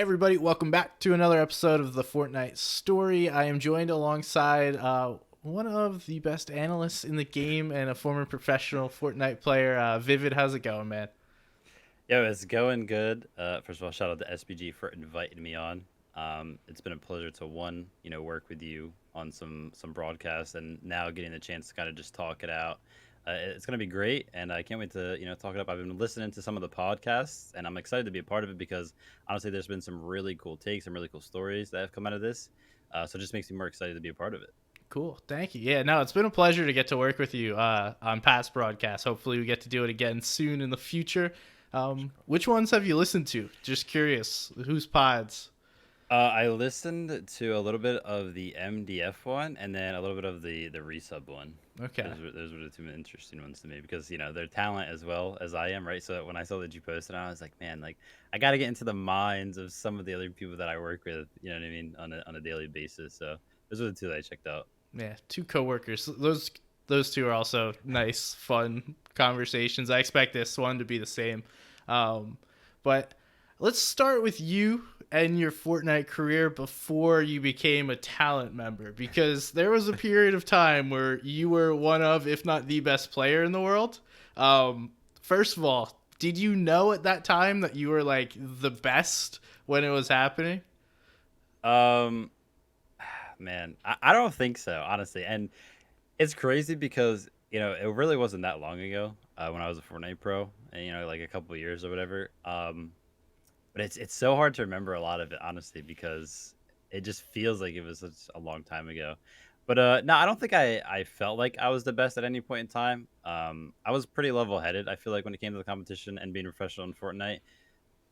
Everybody, welcome back to another episode of the Fortnite Story. I am joined alongside one of the best analysts in the game and a former professional Fortnite player. Vivid, how's it going, man? Yo, it's going good. First of all, shout out to SPG for inviting me on. It's been a pleasure to work with you on some broadcasts, and now getting the chance to kind of just talk it out. It's gonna be great, and I can't wait to talk it up. I've been listening to some of the podcasts, and I'm excited to be a part of it because honestly, there's been some really cool takes and really cool stories that have come out of this. So it just makes me more excited to be a part of it. Cool, thank you. Yeah, no, it's been a pleasure to get to work with you on past broadcasts. Hopefully, we get to do it again soon in the future. Which ones have you listened to? Just curious. Whose pods? I listened to a little bit of the MDF one, and then a little bit of the resub one. Okay. Those were the two interesting ones to me because they're talent as well as I am, right? So when I saw that you posted, I was like, man, like I got to get into the minds of some of the other people that I work with. You know what I mean, on a daily basis. So those are the two that I checked out. Yeah, two coworkers. Those two are also nice, fun conversations. I expect this one to be the same. Um, but let's start with you and your Fortnite career before you became a talent member, because there was a period of time where you were one of, if not the best player in the world. First of all, did you know at that time that you were like the best when it was happening? Um, man, I don't think so, honestly, and it's crazy because it really wasn't that long ago when I was a Fortnite pro, and like a couple of years or whatever. But it's so hard to remember a lot of it, honestly, because it just feels like it was such a long time ago. But no, I don't think I felt like I was the best at any point in time. I was pretty level headed. I feel like when it came to the competition and being a professional in Fortnite,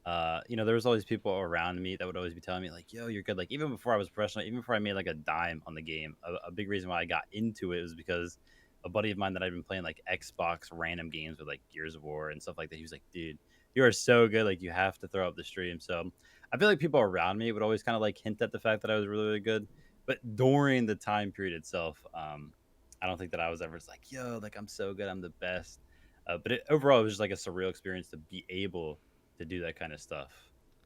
there was always people around me that would always be telling me like, "Yo, you're good." Like even before I was professional, even before I made like a dime on the game, a big reason why I got into it was because a buddy of mine that I'd been playing like Xbox random games with like Gears of War and stuff like that. He was like, "Dude, you are so good. Like you have to throw up the stream." So I feel like people around me would always kind of like hint at the fact that I was really, really good. But during the time period itself, I don't think that I was ever just like, "Yo, like I'm so good. I'm the best." Overall, it was just like a surreal experience to be able to do that kind of stuff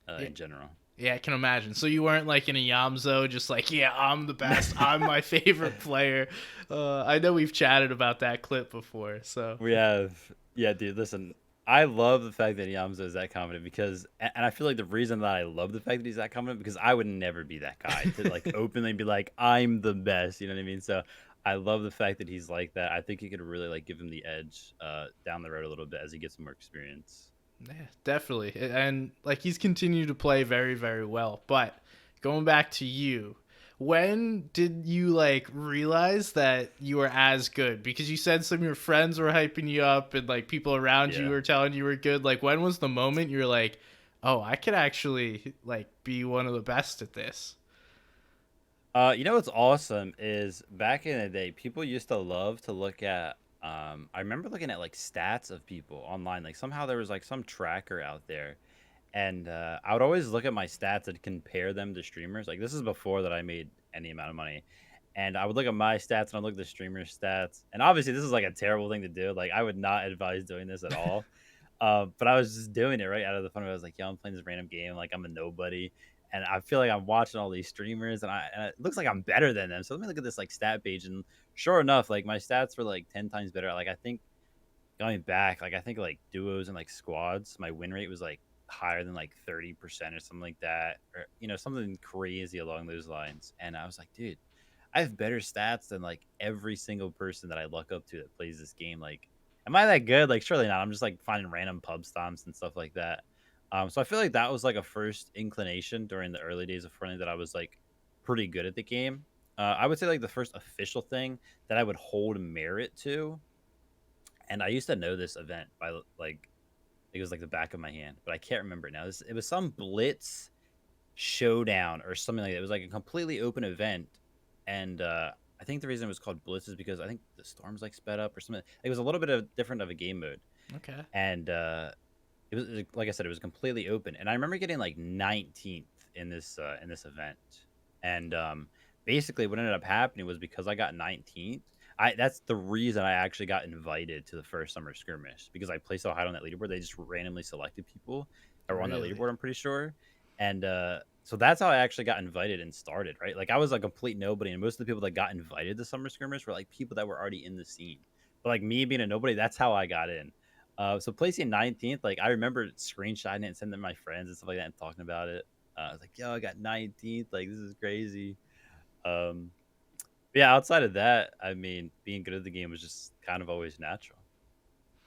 Yeah, in general. Yeah, I can imagine. So you weren't like in a Yamzo, just like, yeah, I'm the best. I'm my favorite player. I know we've chatted about that clip before. So We have, yeah, dude. Listen, I love the fact that Yamza is that confident because, and I feel like the reason that I love the fact that he's that confident because I would never be that guy to like openly be like, I'm the best. You know what I mean? So I love the fact that he's like that. I think he could really like give him the edge down the road a little bit as he gets some more experience. yeah, definitely. And like he's continued to play very, very well. But going back to you, when did you like realize that you were as good? Because you said some of your friends were hyping you up and like people around you Yeah. were telling you were good. Like when was the moment you were like, oh, I could actually like be one of the best at this? What's awesome is back in the day, people used to love to look at. I remember looking at like stats of people online. Like somehow there was like some tracker out there, and I would always look at my stats and compare them to streamers. Like this is before that I made any amount of money, and I would look at my stats and I'd look at the streamers' stats. And obviously, this is like a terrible thing to do. Like I would not advise doing this at all. But I was just doing it right out of the fun of it. I was like, "Yo, I'm playing this random game. Like I'm a nobody." And I feel like I'm watching all these streamers, and it looks like I'm better than them. So let me look at this like stat page, and sure enough, like my stats were like 10 times better. Like I think going back, like I think like duos and like squads, my win rate was like higher than like 30% or something like that, or something crazy along those lines. And I was like, dude, I have better stats than like every single person that I look up to that plays this game. Like, am I that good? Like, surely not. I'm just like finding random pub stomps and stuff like that. So I feel like that was like a first inclination during the early days of Fortnite that I was like pretty good at the game. I would say like the first official thing that I would hold merit to, and I used to know this event by like it was like the back of my hand, but I can't remember it now. It was some Blitz showdown or something like that. It was like a completely open event, and I think the reason it was called Blitz is because I think the storms like sped up or something. It was a little bit of different of a game mode, Okay. and it was like I said, it was completely open. And I remember getting like 19th in this event, and basically what ended up happening was because I got 19th. That's the reason I actually got invited to the first summer skirmish because I placed so high on that leaderboard. They just randomly selected people that were on that Really? leaderboard. I'm pretty sure, And so that's how I actually got invited and started, right? Like I was a complete nobody, and most of the people that got invited to summer skirmish were like people that were already in the scene. But like me being a nobody, that's how I got in. So placing 19th, like I remember screenshotting it and sending it to my friends and stuff like that and talking about it. I was like, yo, I got 19th, like this is crazy. Um, but yeah, outside of that, I mean, being good at the game was just kind of always natural.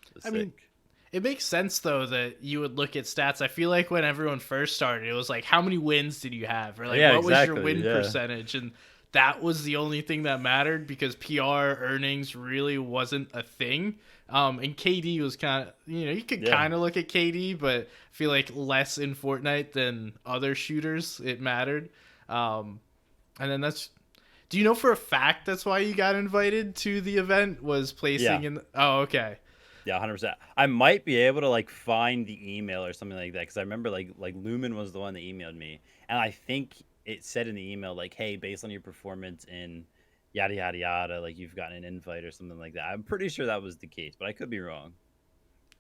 It was I mean, sick. it makes sense though that you would look at stats. I feel like when everyone first started, it was like, how many wins did you have, or like Yeah, what was your exactly. win Yeah. percentage, and that was the only thing that mattered because PR earnings really wasn't a thing. And KD was kind of, you could Yeah. kind of look at KD, but I feel like less in Fortnite than other shooters it mattered. Um, and then do you know for a fact that's why you got invited to the event was Yeah. placing in? Oh, okay. Yeah, 100%. I might be able to like find the email or something like that because I remember like Lumen was the one that emailed me, and I think it said in the email like, "Hey, based on your performance in yada yada yada, like you've gotten an invite or something like that." I'm pretty sure that was the case, but I could be wrong.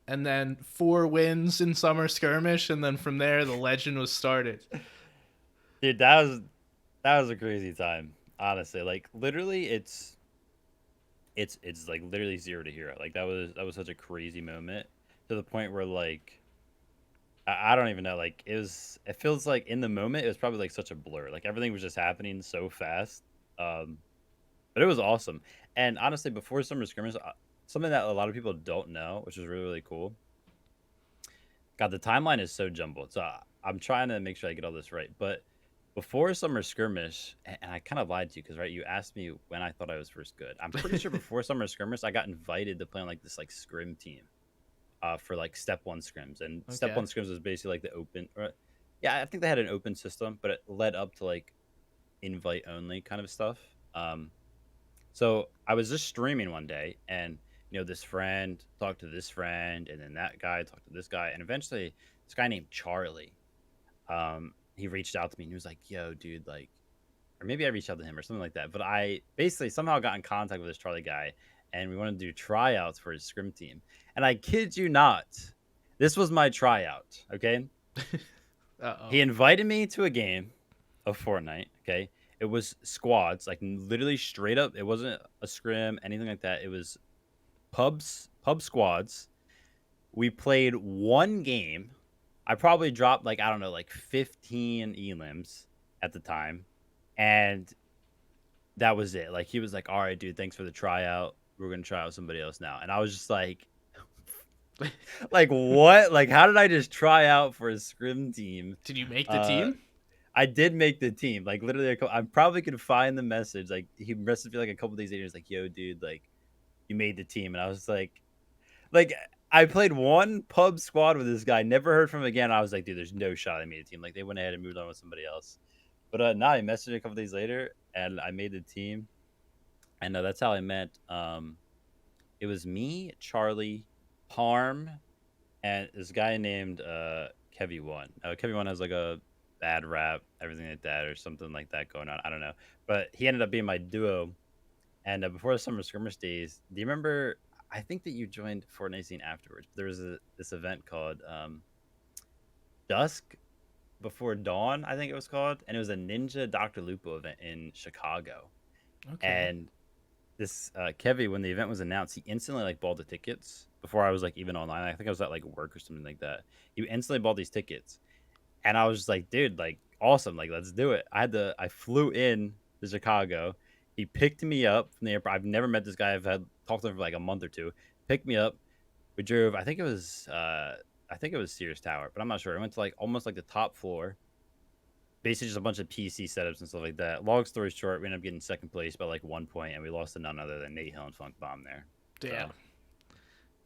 And then 4 wins in summer skirmish, and then from there the legend was started. Dude, that was a crazy time. Honestly, like literally, it's like literally zero to hero. Like that was such a crazy moment to the point where like I don't even know. Like it feels like in the moment it was probably like such a blur. Like everything was just happening so fast. Um, but it was awesome. And honestly, before summer skirmish, something that a lot of people don't know, which is really really cool. God, the timeline is so jumbled. So I'm trying to make sure I get all this right. But before summer skirmish, and I kind of lied to you because right, you asked me when I thought I was first good. I'm pretty sure before summer skirmish, I got invited to play on like this like scrim team. For like step one scrims, and step Okay. one scrims was basically like the open. Yeah, I think they had an open system, but it led up to like invite only kind of stuff. So I was just streaming one day, and this friend talked to this friend, and then that guy talked to this guy, and eventually this guy named Charlie, he reached out to me and he was like, "Yo, dude, like," or maybe I reached out to him or something like that. But I basically somehow got in contact with this Charlie guy, and we wanted to do tryouts for his scrim team. And I kid you not, this was my tryout. Okay, Uh he oh. invited me to a game of Fortnite. Okay, it was squads, like literally straight up. It wasn't a scrim, anything like that. It was pub squads. We played one game. I probably dropped like I don't know, like 15 elims at the time, and that was it. Like he was like, "All right, dude, thanks for the tryout. We're gonna try out somebody else now." And I was just like what? Like how did I just try out for a scrim team? Did you make the Uh, team? I did make the team. Like literally, I probably could find the message. Like he messaged me like a couple days later. He was like, "Yo, dude, like you made the team," and I was like I played one pub squad with this guy. Never heard from him again. I was like, "Dude, there's no shot I made a team." Like they went ahead and moved on with somebody else. But nah, he messaged me a couple days later, and I made the team. And that's how I met. It was me, Charlie, Parm, and this guy named Kevy One. Kevy One has like a bad rap, everything like that, or something like that going on. I don't know, but he ended up being my duo. And before the summer skirmish days, do you remember? I think that you joined Fortnite scene afterwards. There was this event called Dusk Before Dawn, I think it was called, and it was a Ninja Doctor Lupo event in Chicago. Okay. And this Kevy, when the event was announced, he instantly like bought the tickets before I was like even online. I think I was at like work or something like that. He instantly bought these tickets, and I was just like, dude, like awesome, like let's do it. I flew in to Chicago. He picked me up from the airport. I've never met this guy. I've had talked to him for like a month or two. Picked me up. We drove. I think it was Sears Tower, but I'm not sure. I went to like almost like the top floor, basically just a bunch of PC setups and stuff like that. Long story short, we ended up getting second place by like 1 point, and we lost to none other than Nate Hill and Funk Bomb there. Damn.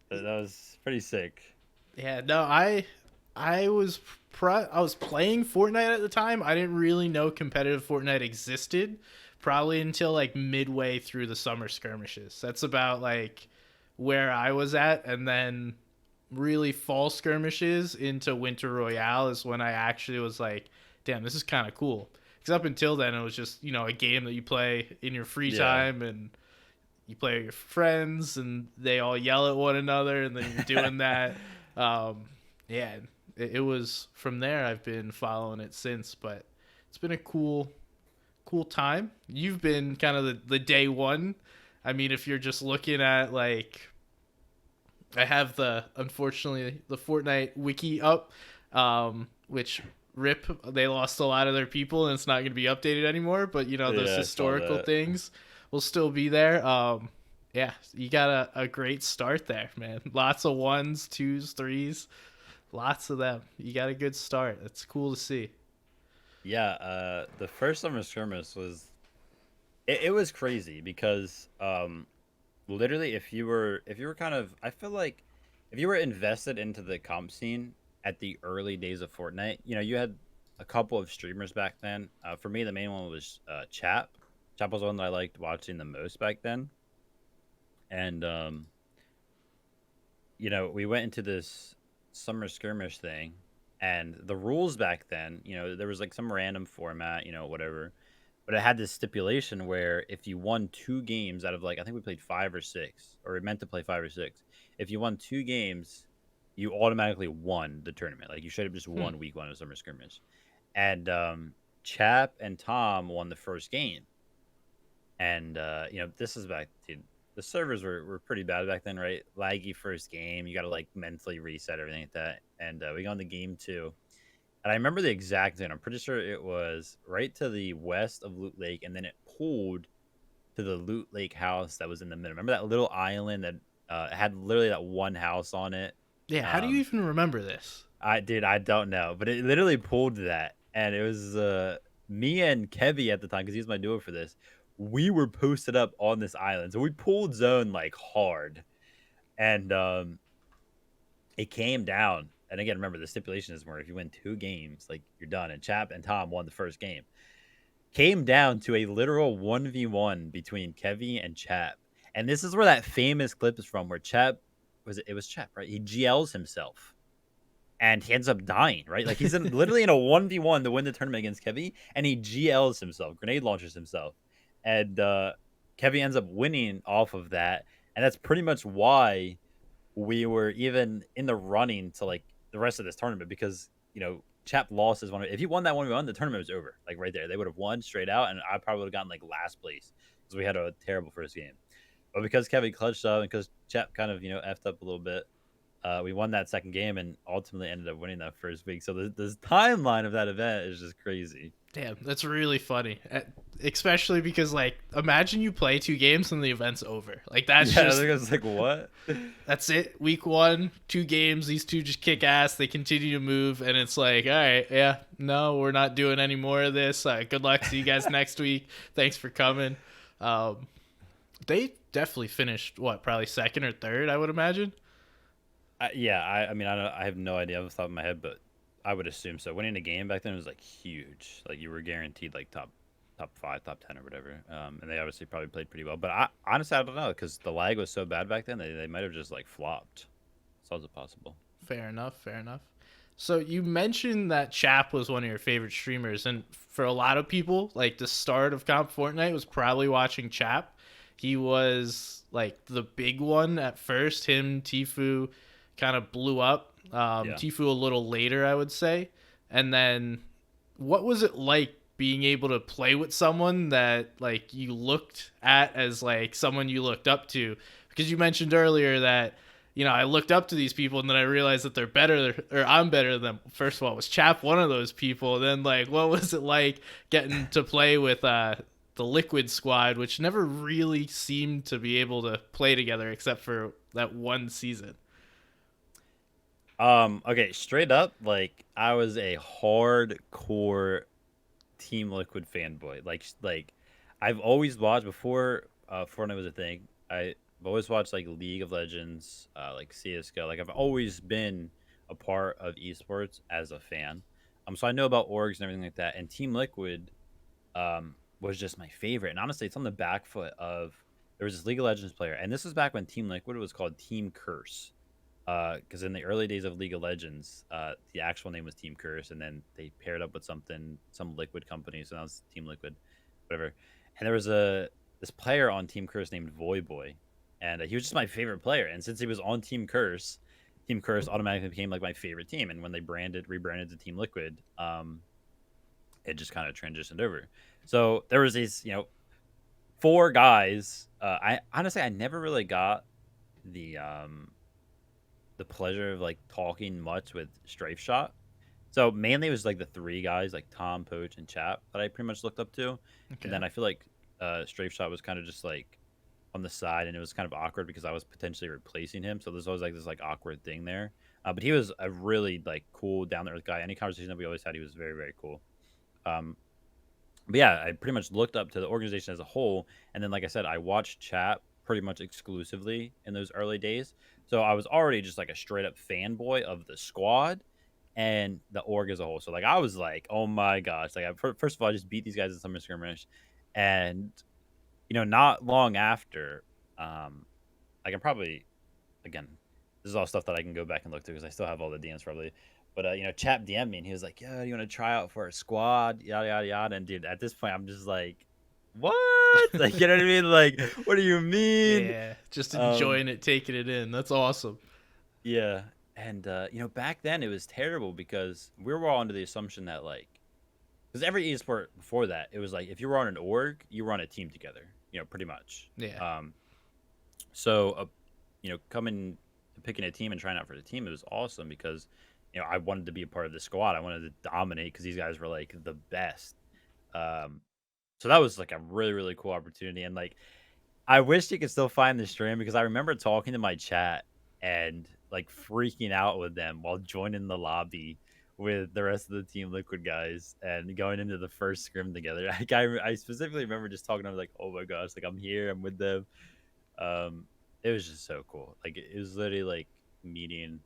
So that was pretty sick. Yeah. No, I was playing Fortnite at the time. I didn't really know competitive Fortnite existed, probably until like midway through the summer skirmishes. That's about like where I was at, and then really fall skirmishes into Winter Royale is when I actually was like, damn, this is kind of cool. Because up until then, it was just, a game that you play in your free Yeah. time and you play with your friends and they all yell at one another and then you're doing that. Yeah, it was from there I've been following it since. But it's been a cool time. You've been kind of the day one. I mean, if you're just looking at like, I have the unfortunately the Fortnite wiki up, which rip they lost a lot of their people and it's not going to be updated anymore. But you know those Yeah, I saw historical that. things will still be there. Yeah, you got a great start there, man. Lots of ones, twos, threes, lots of them. You got a good start. It's cool to see. Yeah, the first summer skirmish was it was crazy because literally if you were kind of I feel like if you were invested into the comp scene at the early days of Fortnite, you had a couple of streamers back then. For me, the main one was Chap. Chap was one that I liked watching the most back then, and we went into this summer skirmish thing, and the rules back then, there was like some random format, whatever, but it had this stipulation where if you won two games out of like I think we played five or six, or we meant to play five or six, if you won two games, you automatically won the tournament. Like you should have just Hmm. won week one of summer skirmish, and Chap and Tom won the first game, and this is back, dude. The servers were pretty bad back then, right? Laggy first game. You got to like mentally reset everything like that. And we got into game two. And I remember the exact thing. I'm pretty sure it was right to the west of Loot Lake, and then it pulled to the Loot Lake house that was in the middle. Remember that little island that had literally that one house on it? Yeah, how do you Um, even remember this? I don't know, but it literally pulled to that, and it was me and Kevy at the time because he was my duo for this. We were posted up on this island, so we pulled zone like hard, and it came down. And again, remember the stipulation is where if you win two games, like you're done. And Chap and Tom won the first game. Came down to a literal 1v1 between Kevy and Chap. And this is where that famous clip is from, where Chap it was Chap, right? He GLs himself and he ends up dying, right? Like he's literally in a 1v1 to win the tournament against Kevy, and he GLs himself, grenade launchers himself. And Kevy ends up winning off of that. And that's pretty much why we were even in the running to like the rest of this tournament, because Chap lost his one. If he won that 1v1, the tournament was over. Like right there, they would have won straight out, and I probably would have gotten like last place because we had a terrible first game. But because Kevin clutched up and because Chap kind of effed up a little bit, we won that second game and ultimately ended up winning that first week. So the timeline of that event is just crazy. Damn, that's really funny. Especially because like imagine you play two games and the event's over. Like that's Yeah, I just think I was like, what? that's it. Week one, two games, these two just kick ass, they continue to move, and it's like, all right, yeah, no, we're not doing any more of this. Good luck. See you guys next week. Thanks for coming. Um, they definitely finished what, probably second or third, I would imagine. Yeah, I mean, I have no idea off the top of my head, but I would assume so. Winning a game back then was like huge. Like you were guaranteed like top five, top 10 or whatever. And they obviously probably played pretty well. But I honestly I don't know because the lag was so bad back then. They might have just like flopped. So is it possible? Fair enough. Fair enough. So you mentioned that Chap was one of your favorite streamers, and for a lot of people, like the start of Comp Fortnite was probably watching Chap. He was like the big one at first. Him, Tifu, kind of blew up. Yeah. Tifu a little later, I would say. And then, what was it like being able to play with someone that like you looked at as like someone you looked up to? Because you mentioned earlier that I looked up to these people and then I realized that they're better or I'm better than them. First of all, was Chap one of those people? And then like what was it like getting to play with the Liquid squad, which never really seemed to be able to play together except for that one season? Okay, straight up, like I was a hardcore Team Liquid fanboy. Like I've always watched before Fortnite was a thing. I've always watched like League of Legends, like CS:GO. Like I've always been a part of esports as a fan. So I know about orgs and everything like that. And Team Liquid was just my favorite. And honestly, it's on the back foot of there was this League of Legends player, and this was back when Team Liquid was called Team Curse. Because in the early days of League of Legends, the actual name was Team Curse, and then they paired up with some Liquid company, so now it's Team Liquid, whatever. And there was this player on Team Curse named Voyboy, and he was just my favorite player. And since he was on Team Curse, Team Curse automatically became like my favorite team. And when they rebranded to Team Liquid, it just kind of transitioned over. So there was these, four guys. I honestly I never really got the pleasure of like talking much with Strafe Shot. So mainly it was like the three guys like Tom, Poach, and Chap that I pretty much looked up to. And Okay. then I feel like Strafe Shot was kind of just like on the side, and it was kind of awkward because I was potentially replacing him. So there's always like this like awkward thing there. But he was a really like cool down there guy. Any conversation that we always had, he was very very cool. Um, but yeah, I pretty much looked up to the organization as a whole, and then like I said, I watched Chat pretty much exclusively in those early days. So I was already just like a straight up fanboy of the squad and the org as a whole. So like I was like, oh my gosh, like first of all, I just beat these guys in summer skirmish, and not long after, I can probably again, this is all stuff that I can go back and look through because I still have all the DMs probably. But Chap DM'd me and he was like, "Yeah, you want to try out for a squad?" Yada yada yada. And dude, at this point, I'm just like, "What?" Like, you know what I mean? Like, what do you mean? Yeah, just Um, enjoying it, taking it in. That's awesome. yeah. And back then it was terrible because we were all under the assumption that like, because every esport before that, it was like if you were on an org, you were on a team together. Pretty much. Yeah. So coming picking a team and trying out for the team, it was awesome because I wanted to be a part of the squad. I wanted to dominate because these guys were like the best. Um, so that was like a really really cool opportunity, and like I wish you could still find the stream because I remember talking to my chat and like freaking out with them while joining the lobby with the rest of the Team Liquid guys and going into the first scrim together. Like I specifically remember just talking to them like, oh my gosh, like I'm here, I'm with them. Um, it was just so cool. Like it was literally like meeting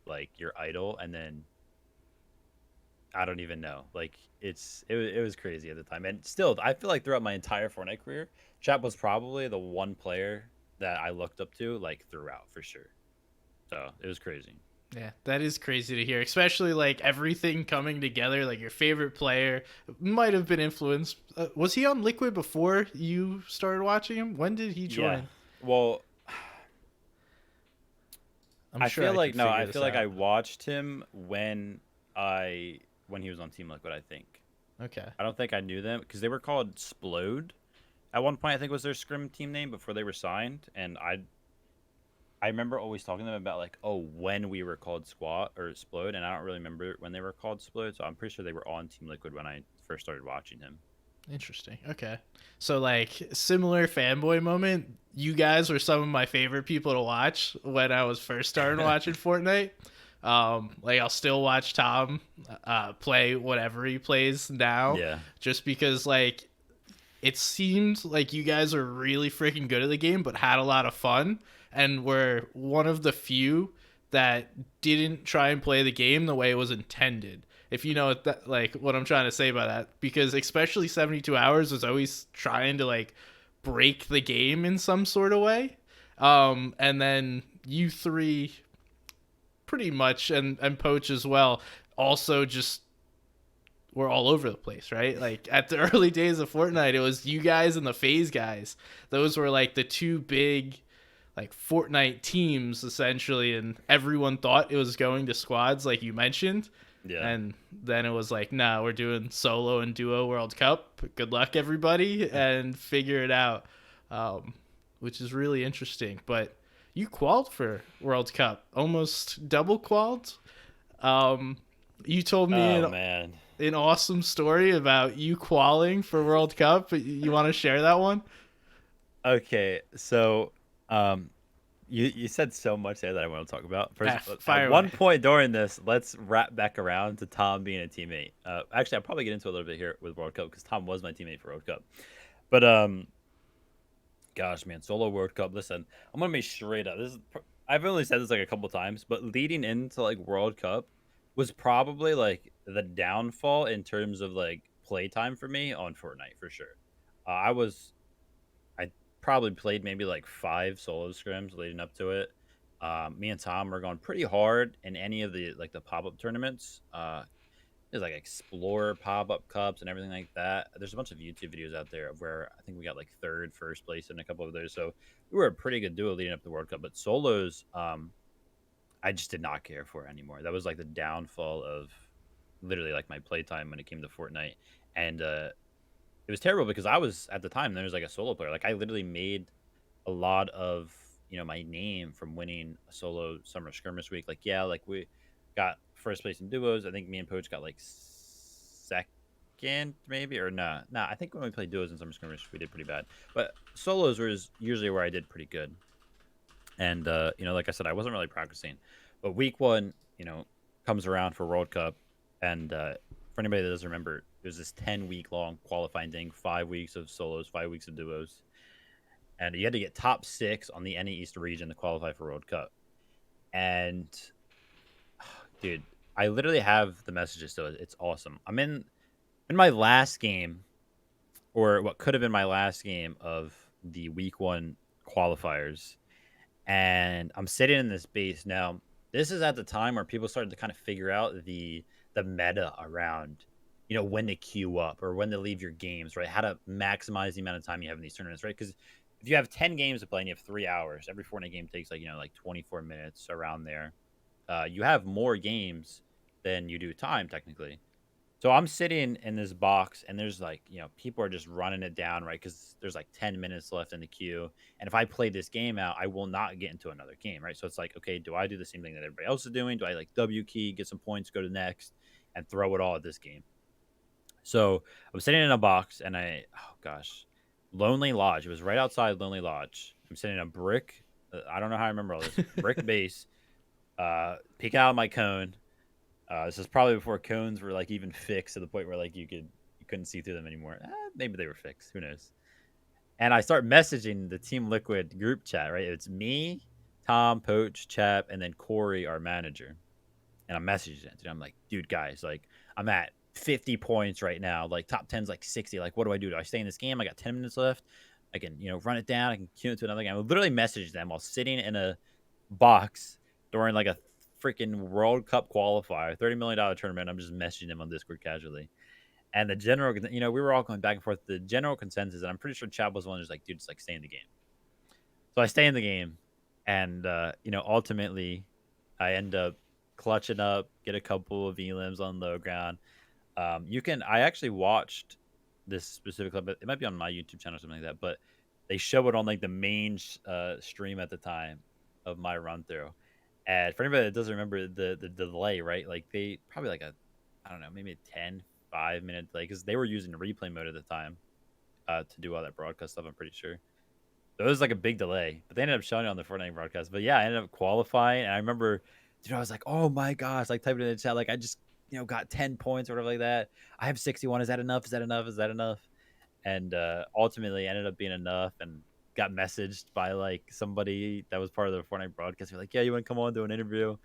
like your idol, and then I don't even know. Like it was crazy at the time, and still I feel like throughout my entire Fortnite career, Chap was probably the one player that I looked up to like throughout for sure. So it was crazy. Yeah, that is crazy to hear, especially like everything coming together. Like your favorite player might have been influenced. Was he on Liquid before you started watching him? When did he Yeah. join? Well, I'm I sure feel I could like no, figure I this feel like I out. watched him when he was on Team Liquid. I think Okay. I don't think I knew them because they were called Splode at one point. I think was their scrim team name before they were signed, and I remember always talking to them about like, oh, when we were called Squat or Splode, and I don't really remember when they were called Splode. So I'm pretty sure they were on Team Liquid when I first started watching him. Interesting. Okay. So like similar fanboy moment. You guys were some of my favorite people to watch when I was first starting watching Fortnite. Like I'll still watch Tom play whatever he plays now, Yeah, just because like it seemed like you guys are really freaking good at the game, but had a lot of fun, and were one of the few that didn't try and play the game the way it was intended. If you know what that, like what I'm trying to say by that, because especially 72 hours was always trying to like break the game in some sort of way. And then you three pretty much, and Poach as well, also just were all over the place, right? Like at the early days of Fortnite, it was you guys and the FaZe guys. Those were like the two big like Fortnite teams essentially, and everyone thought it was going to squads like you mentioned. yeah. And then it was like, nah, we're doing solo and duo World Cup. Good luck, everybody, and figure it out, which is really interesting. But you qualified for World Cup, almost double qualified. Um, you told me Oh an man. awesome story about you qualifying for World Cup. You want to share that one? Okay, so um, you said so much there that I want to talk about. First, at Fire one away. point during this, let's wrap back around to Tom being a teammate. Actually, I'll probably get into a little bit here with World Cup because Tom was my teammate for World Cup. But gosh, man, solo World Cup. Listen, I'm gonna be straight up. I've only said this like a couple times, but leading into like World Cup was probably like the downfall in terms of like playtime for me on Fortnite for sure. I probably played maybe like 5 solo scrims leading up to it. Me and Tom were going pretty hard in any of the like the pop up tournaments. There's like Explorer pop up cups and everything like that. There's a bunch of YouTube videos out there of where I think we got like third, first place in a couple of those. So we were a pretty good duo leading up to the World Cup. But solos, I just did not care for it anymore. That was like the downfall of literally like my playtime when it came to Fortnite. And it was terrible because I was at the time there was like a solo player. Like I literally made a lot of my name from winning a solo summer skirmish week. Like yeah, like we got first place in duos. I think me and Poach got like second maybe or nah. I think when we played duos in summer skirmish we did pretty bad. But solos was usually where I did pretty good. And like I said, I wasn't really practicing. But week one, comes around for World Cup, and for anybody that doesn't remember, it was this 10-week long qualifying thing, 5 weeks of solos, 5 weeks of duos, and you had to get top 6 on the NA East region to qualify for World Cup. And dude, I literally have the messages, so it's awesome. I'm in my last game, or what could have been my last game of the week 1 qualifiers, and I'm sitting in this base now. This is at the time where people started to kind of figure out the meta around, when to queue up or when to leave your games, right? How to maximize the amount of time you have in these tournaments, right? Because if you have 10 games to play and you have 3 hours, every Fortnite game takes like 24 minutes around there. You have more games than you do time technically. So I'm sitting in this box and there's people are just running it down, right? Because there's like 10 minutes left in the queue. And if I play this game out, I will not get into another game, right? So it's like, okay, do I do the same thing that everybody else is doing? Do I W key, get some points, go to next, and throw it all at this game? So I'm sitting in a box and oh gosh, Lonely Lodge. It was right outside Lonely Lodge. I'm sitting in a brick. I don't know how I remember all this. Brick base. Peek out of my cone. This is probably before cones were like even fixed to the point where like you couldn't see through them anymore. Maybe they were fixed. Who knows? And I start messaging the Team Liquid group chat. Right, it's me, Tom, Poach, Chap, and then Corey, our manager. And I'm messaging it. I'm like, dude, guys, like I'm at 50 points right now. Like top 10's like 60. Like what do I do? Do I stay in this game? I got 10 minutes left. I can run it down. I can queue into another game. I literally messaged them while sitting in a box during like a freaking World Cup qualifier, $30 million tournament. I'm just messaging them on Discord casually. And the general, we were all going back and forth. The general consensus, and I'm pretty sure Chad was one who's like, dude, just like stay in the game. So I stay in the game, and ultimately, I end up clutching up, get a couple of elims on low ground. I actually watched this specific clip. It might be on my YouTube channel or something like that, but they show it on like the main stream at the time of my run through. And for anybody that doesn't remember the delay, right? Like they probably like I don't know, maybe a 5-minute delay because they were using replay mode at the time to do all that broadcast stuff. I'm pretty sure. So it was like a big delay, but they ended up showing it on the Fortnite broadcast. But yeah, I ended up qualifying, and I remember, I was like, oh my gosh, like typing in the chat, like I just got 10 points or whatever like that. I have 61. Is that enough? Is that enough? Is that enough? And ultimately ended up being enough, and got messaged by like somebody that was part of the Fortnite broadcast. They're like, yeah, you want to come on do an interview?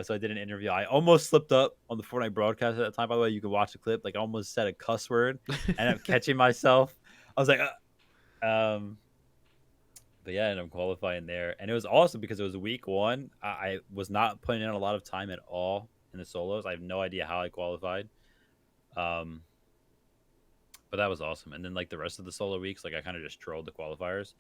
So I did an interview. I almost slipped up on the Fortnite broadcast at that time. By the way, you can watch the clip. Like I almost said a cuss word. Ended up catching myself. I was like, but yeah, I ended up qualifying there. And it was awesome because it was week 1. I was not putting in a lot of time at all in the solos. I have no idea how I qualified. But that was awesome. And then like the rest of the solo weeks, like I kind of just trolled the qualifiers.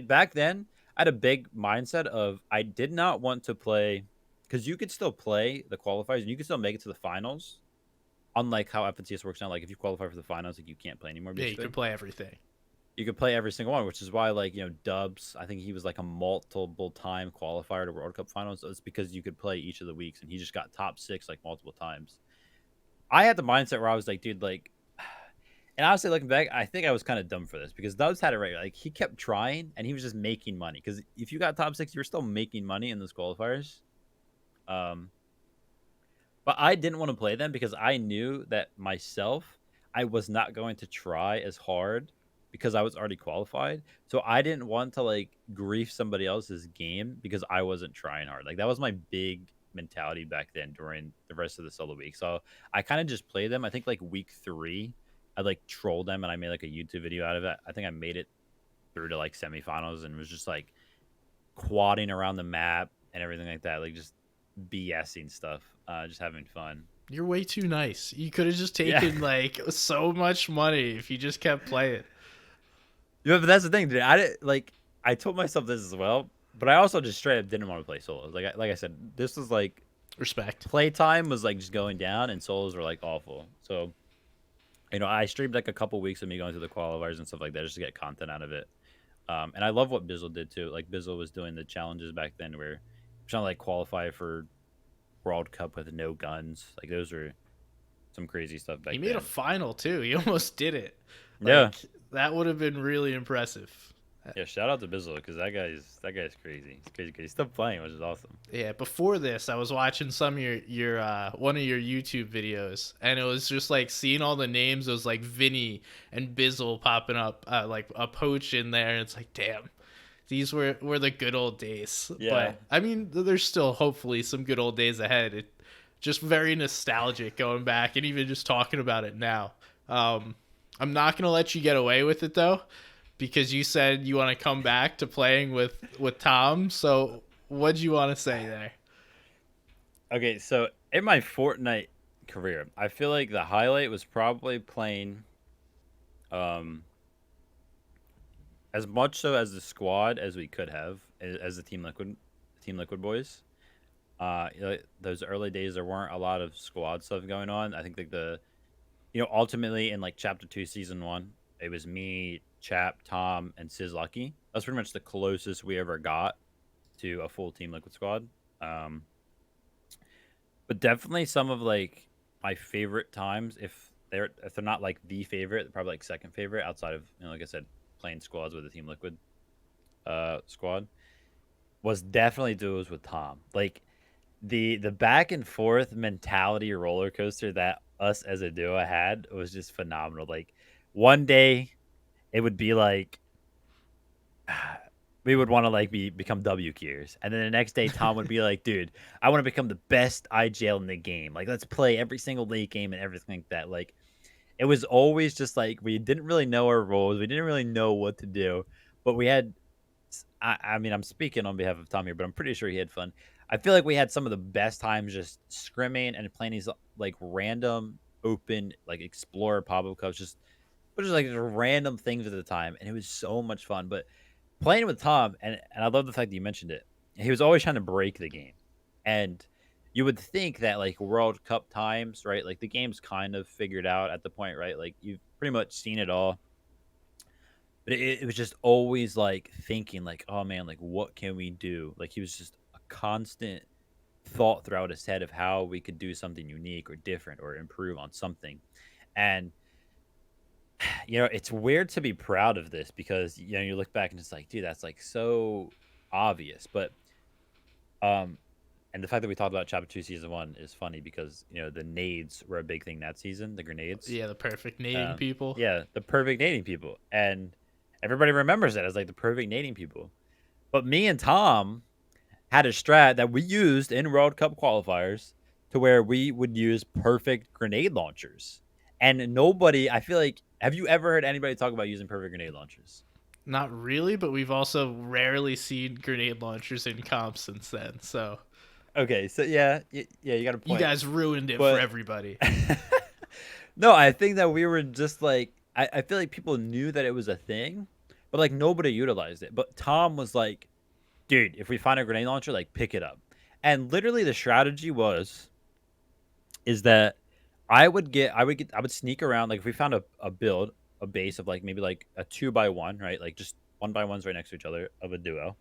Back then, I had a big mindset of I did not want to play, because you could still play the qualifiers and you could still make it to the finals. Unlike how FNCS works now, like if you qualify for the finals, like you can't play anymore. Basically. Yeah, you can play everything. You could play every single one, which is why like Dubs, I think he was like a multiple time qualifier to World Cup finals. It's because you could play each of the weeks, and he just got top 6 like multiple times. I had the mindset where I was like, dude, like. And honestly, looking back, I think I was kind of dumb for this because Dubs had it right. Like he kept trying, and he was just making money. Because if you got top 6, you were still making money in those qualifiers. But I didn't want to play them because I knew that myself, I was not going to try as hard because I was already qualified. So I didn't want to like grief somebody else's game because I wasn't trying hard. Like that was my big mentality back then during the rest of the solo week. So I kind of just played them. I think like week 3. I like trolled them and I made like a YouTube video out of it. I think I made it through to like semifinals and was just like quadding around the map and everything like that. Like just BSing stuff, just having fun. You're way too nice. You could have just taken like so much money if you just kept playing. Yeah, but that's the thing, dude. I told myself this as well, but I also just straight up didn't want to play solos. Like I said, this was like Respect. playtime was like just going down, and solos were like awful. So I streamed like a couple weeks of me going through the qualifiers and stuff like that just to get content out of it. And I love what Bizzle did too. Like Bizzle was doing the challenges back then where trying to like qualify for World Cup with no guns. Like those were some crazy stuff He back made a then. final too. He almost did it. Yeah. Like that would have been really impressive. Yeah, shout out to Bizzle because that guy's crazy. He's crazy. He's still playing, which is awesome. Yeah, before this, I was watching some of your one of your YouTube videos, and it was just like seeing all the names. It was like Vinny and Bizzle popping up, like a poach in there. And it's like, damn, these were the good old days. Yeah. But I mean, there's still hopefully some good old days ahead. It just very nostalgic going back and even just talking about it now. I'm not gonna let you get away with it though, because you said you want to come back to playing with Tom. So what do you want to say there? Okay, so in my Fortnite career, I feel like the highlight was probably playing um as much so as the squad as we could have as the Team Liquid boys. Those early days there weren't a lot of squad stuff going on. I think like ultimately in like chapter 2 season 1, it was me, Chap, Tom, and Sizz Lucky. That's pretty much the closest we ever got to a full Team Liquid squad. Um but definitely some of like my favorite times, if they're not like the favorite, probably like second favorite outside of like I said, playing squads with the Team Liquid squad, was definitely duos with Tom. Like the back and forth mentality roller coaster that us as a duo had was just phenomenal. Like one day it would be like we would want to like become W Gears, and then the next day Tom would be like, "Dude, I want to become the best IGL in the game. Like, let's play every single late game and everything like that." Like, it was always just like we didn't really know our roles, we didn't really know what to do, but we had. I mean, I'm speaking on behalf of Tom here, but I'm pretty sure he had fun. I feel like we had some of the best times just scrimming and playing these like random open like Explorer Pablo Cups, just like random things at the time, and it was so much fun. But playing with Tom, and I love the fact that you mentioned it. He was always trying to break the game, and you would think that like World Cup times, right? Like the game's kind of figured out at the point, right? Like you've pretty much seen it all. But it was just always like thinking, like, oh man, like what can we do? Like he was just a constant thought throughout his head of how we could do something unique or different or improve on something. And it's weird to be proud of this because you look back and it's like, dude, that's like so obvious. But and the fact that we talked about chapter 2 season 1 is funny because the nades were a big thing that season, the grenades. Yeah, the perfect nading people. Yeah, the perfect nading people. And everybody remembers it as like the perfect nading people. But me and Tom had a strat that we used in World Cup qualifiers to where we would use perfect grenade launchers. And nobody, I feel like, have you ever heard anybody talk about using perfect grenade launchers? Not really, but we've also rarely seen grenade launchers in comps since then. So Okay, so yeah, you got a you point. guys ruined it But for everybody. no, I think that we were just like, I feel like people knew that it was a thing, but like nobody utilized it. But Tom was like, dude, if we find a grenade launcher, like pick it up. And literally the strategy is that I would sneak around. Like if we found a build, a base of like maybe like a 2x1, right? Like just 1x1s right next to each other of a duo.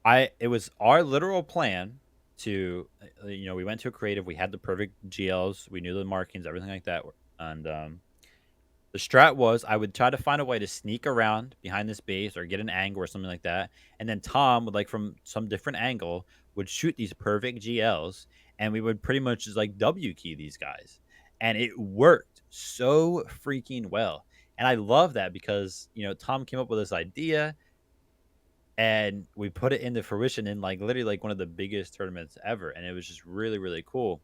It was our literal plan to we went to a creative, we had the perfect GLs, we knew the markings, everything like that. And the strat was I would try to find a way to sneak around behind this base or get an angle or something like that. And then Tom would like from some different angle would shoot these perfect GLs, and we would pretty much just like W key these guys. And it worked so freaking well. And I love that because, Tom came up with this idea and we put it into fruition in like literally like one of the biggest tournaments ever. And it was just really, really cool.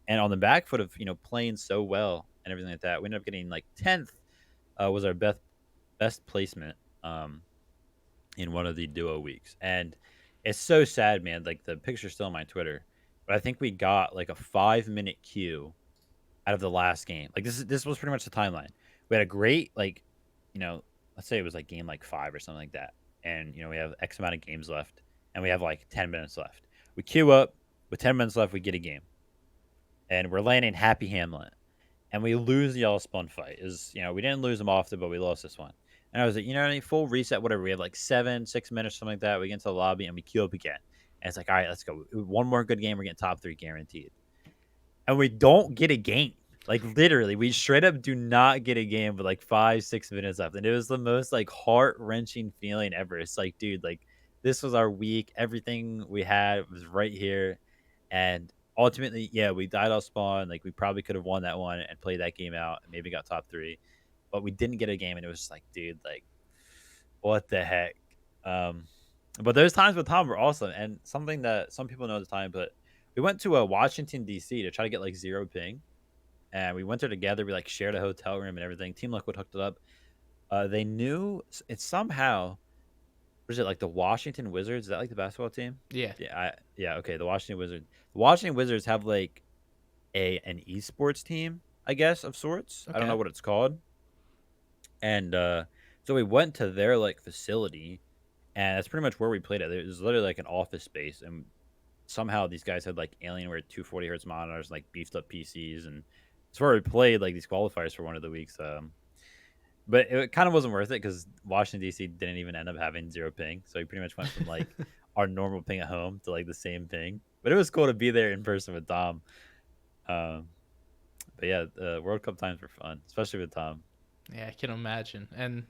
And on the back foot of, playing so well and everything like that, we ended up getting like 10th was our best placement in one of the duo weeks. And it's so sad, man. Like the picture's still on my Twitter, but I think we got like a 5-minute queue out of the last game. Like this was pretty much the timeline. We had a great like, let's say it was like game like 5 or something like that, and we have X amount of games left, and we have like 10 minutes left. We queue up with 10 minutes left. We get a game, and we're landing Happy Hamlet, and we lose the all spawn fight. Is we didn't lose them often, but we lost this one. And I was like, full reset, whatever. We have like 6 minutes, something like that. We get into the lobby and we queue up again. And it's like, all right, let's go. One more good game, we're getting top 3 guaranteed. And we don't get a game. Like literally, we straight up do not get a game with like 5-6 minutes left. And it was the most like heart-wrenching feeling ever. It's like, dude, like this was our week. Everything we had was right here. And ultimately, yeah, we died off spawn. Like we probably could have won that one and played that game out and maybe got top 3. But we didn't get a game, and it was just like, dude, like what the heck? But those times with Tom were awesome, and something that some people know at the time, but we went to Washington D.C. to try to get like 0 ping, and we went there together. We like shared a hotel room and everything. Team Liquid hooked it up. They knew it's somehow. What is it, like the Washington Wizards? Is that like the basketball team? Yeah. Yeah. Okay, the Washington Wizards. The Washington Wizards have like an esports team, I guess, of sorts. I don't know Okay. what it's called. And so we went to their like facility, and that's pretty much where we played it. It was literally like an office space, and somehow these guys had like Alienware 240 hertz monitors, like beefed up PCs, and it's where we played like these qualifiers for one of the weeks. But it kind of wasn't worth it because Washington D.C. didn't even end up having 0 ping, so we pretty much went from like our normal ping at home to like the same ping. But it was cool to be there in person with Tom. Um, but yeah, World Cup times were fun, especially with Tom. Yeah, I can imagine. And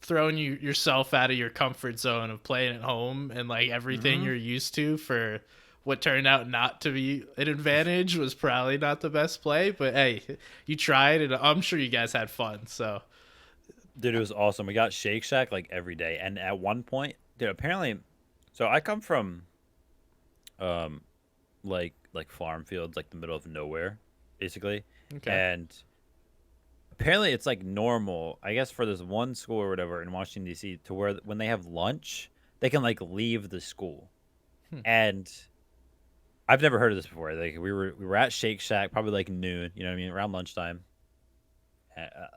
throwing yourself out of your comfort zone of playing at home and like everything Hmm. you're used to for what turned out not to be an advantage was probably not the best play, but hey, you tried and I'm sure you guys had fun. So, Dude, it was awesome. We got Shake Shack like every day, and at one point, dude, apparently, so I come from, um, like farm fields, like the middle of nowhere, basically, okay. and apparently it's like normal, I guess, for this one school or whatever in Washington D.C. to where when they have lunch, they can like leave the school, Hmm. and I've never heard of this before. Like we were at Shake Shack probably like noon, you know what I mean, around lunchtime.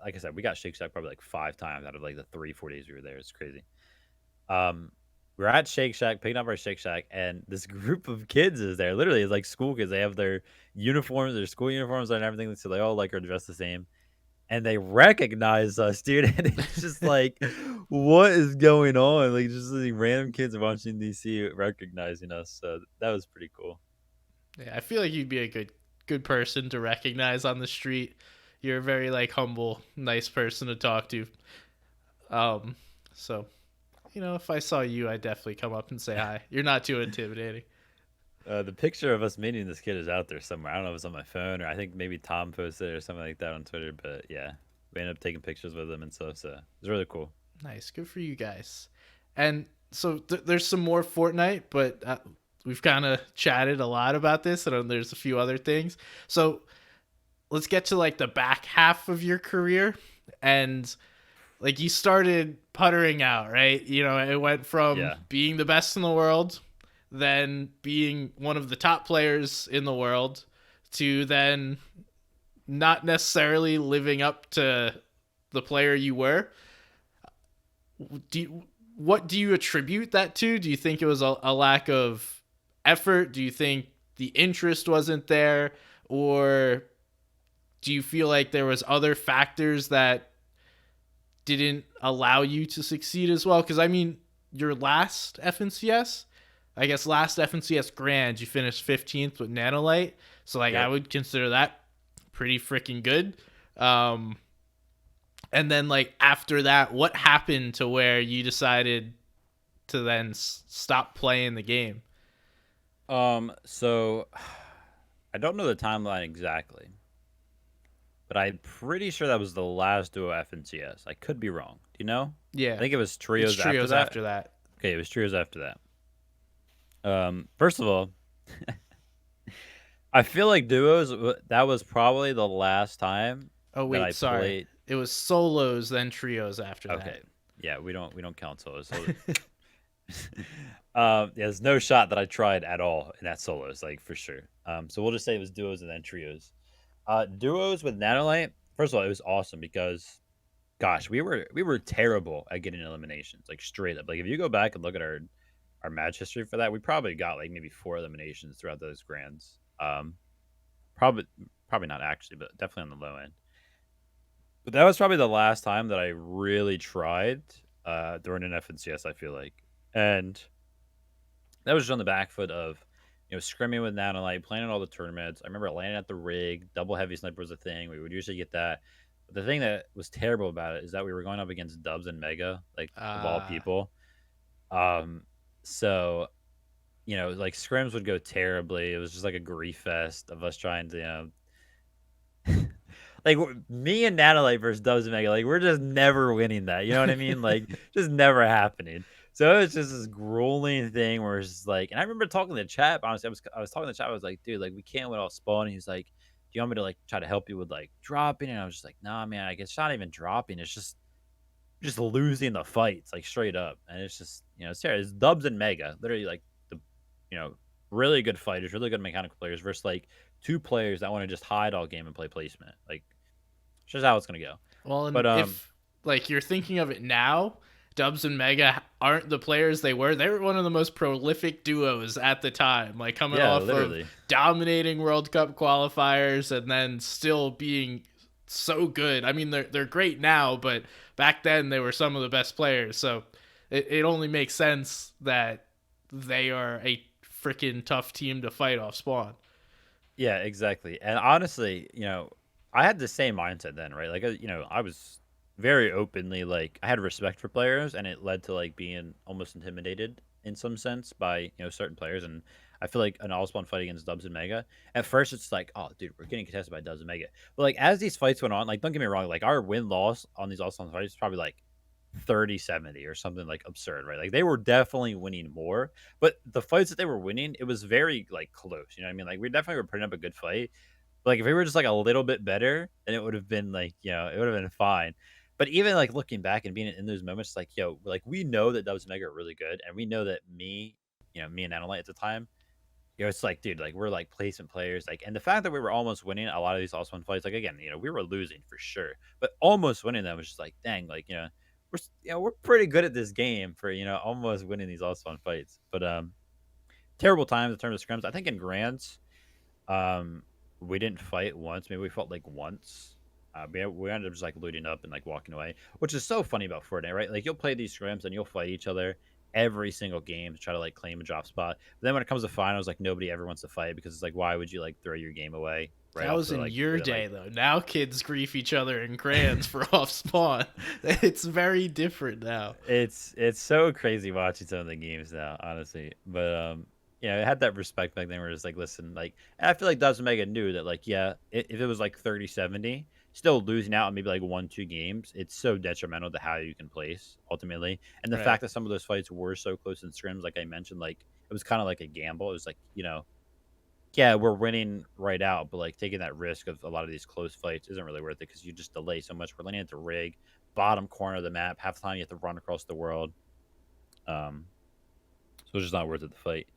Like I said, we got Shake Shack probably like 5 times out of like the 3 4 days we were there. It's crazy. Um, we're at Shake Shack, picking up our Shake Shack, and this group of kids is there. Literally, it's like school kids. They have their uniforms, their school uniforms, and everything. So they all like are dressed the same, and they recognize us, dude. And it's just like, what is going on? Like just these random kids in Washington D.C. recognizing us. So that was pretty cool. Yeah, I feel like you'd be a good person to recognize on the street. You're a very like humble, nice person to talk to. Um so, if I saw you, I'd definitely come up and say hi. You're not too intimidating. The picture of us meeting this kid is out there somewhere. I don't know if it's on my phone or I think maybe Tom posted it or something like that on Twitter. But yeah, we ended up taking pictures with him and stuff. So it's really cool. Nice, good for you guys. And so there's some more Fortnite, but we've kind of chatted a lot about this, and there's a few other things. So let's get to like the back half of your career, and like you started puttering out, right? It went from Yeah. being the best in the world, then being one of the top players in the world, to then not necessarily living up to the player you were. What do you attribute that to? Do you think it was a lack of effort? Do you think the interest wasn't there, or do you feel like there was other factors that didn't allow you to succeed as well? Because I mean, your last FNCS, I guess last FNCS Grand, you finished 15th with Nanolite, so like I Yep. would consider that pretty freaking good. Um, and then like after that, what happened to where you decided to then stop playing the game? So I don't know the timeline exactly, but I'm pretty sure that was the last duo FNCS. I could be wrong. Do you know? I Yeah, think it was it's trios after trios that. after that. Okay, it was trios after that. First of all, I feel like duos. That was probably the last time Oh that wait, I sorry, played. it was solos then trios after that. Okay, yeah, we don't count solos. Yeah, there's no shot that I tried at all in that solos, like for sure. So we'll just say it was duos and then trios. Duos with Nanolite. First of all, it was awesome because, gosh, we were terrible at getting eliminations, like straight up. Like if you go back and look at our our match history for that, we probably got like maybe 4 eliminations throughout those grands. Probably probably not actually, but definitely on the low end. But that was probably the last time that I really tried during an FNCS, I feel like. And that was just on the back foot of, scrimming with Nanolite, playing in all the tournaments. I remember landing at the rig, double heavy sniper was a thing. We would usually get that. But the thing that was terrible about it is that we were going up against Dubs and Mega, like of all Uh, people. Um, so like scrims would go terribly. It was just like a grief fest of us trying to, like me and Natalie versus Dubs and Mega, like we're just never winning that. You know what I mean? Like just never happening. So it was just this grueling thing where it's just like, and I remember talking to the chat. Honestly, I was talking to the chat. I was like, dude, like we can't win all spawn. And he's like, do you want me to like try to help you with like dropping? And I was just like, nah, man, I guess it's not even dropping. It's just losing the fights, like straight up. And it's just, it's serious. It's Dubs and Mega, literally like the, you know, really good fighters, really good mechanical players versus like two players that want to just hide all game and play placement. Like, it's just how it's gonna go. well, and But if like you're thinking of it now, Dubs and Mega aren't the players they were. They were one of the most prolific duos at the time, like coming yeah, off of literally. dominating World Cup qualifiers and then still being so good. I mean, they're great now, but back then they were some of the best players. So it only makes sense that they are a freaking tough team to fight off spawn. Yeah, exactly. And honestly, I had the same mindset then, right? Like, I was very openly like I had respect for players, and it led to like being almost intimidated in some sense by certain players. And I feel like an all spawn fight against Dubs and Mega. At first, it's like, oh, dude, we're getting contested by Dubs and Mega. But like as these fights went on, like don't get me wrong, like our win loss on these all spawn fights is probably like 30-70 or something like absurd, right? Like they were definitely winning more, but the fights that they were winning, it was very like close. You know what I mean? Like we definitely were putting up a good fight. But, like if we were just like a little bit better, then it would have been like, it would have been fine. But even like looking back and being in those moments, like, like we know that Dubs and Mega are really good, and we know that me and Analyte at the time, it's like, dude, like we're like placement players, like, and the fact that we were almost winning a lot of these all-spawn fights, like again, we were losing for sure, but almost winning them was just like, dang, like, we're pretty good at this game for almost winning these all-spawn fights. But terrible times in terms of scrims. I think in grands, um, we didn't fight once. Maybe we fought like once. We ended up just like looting up and like walking away, which is so funny about Fortnite, right? Like you'll play these scrims and you'll fight each other every single game to try to like claim a drop spot. But then when it comes to finals, like nobody ever wants to fight because it's like, why would you like throw your game away right That off was the in like your within, day, like though. Now kids grief each other in crayons for off spawn. It's very different now. it's so crazy watching some of the games now, honestly. But it had that respect back then where it's like, listen, like, and I feel like Dubs and Mega knew that, like, yeah, if it was like 30-70, still losing out on maybe like 1-2 games, it's so detrimental to how you can place ultimately. And the Right. fact that some of those fights were so close in scrims, like I mentioned, like it was kind of like a gamble. It was like, yeah, we're winning right out, but like taking that risk of a lot of these close fights isn't really worth it because you just delay so much. We're landing at the rig, bottom corner of the map. Half the time you have to run across the world. So it's just not worth it to fight.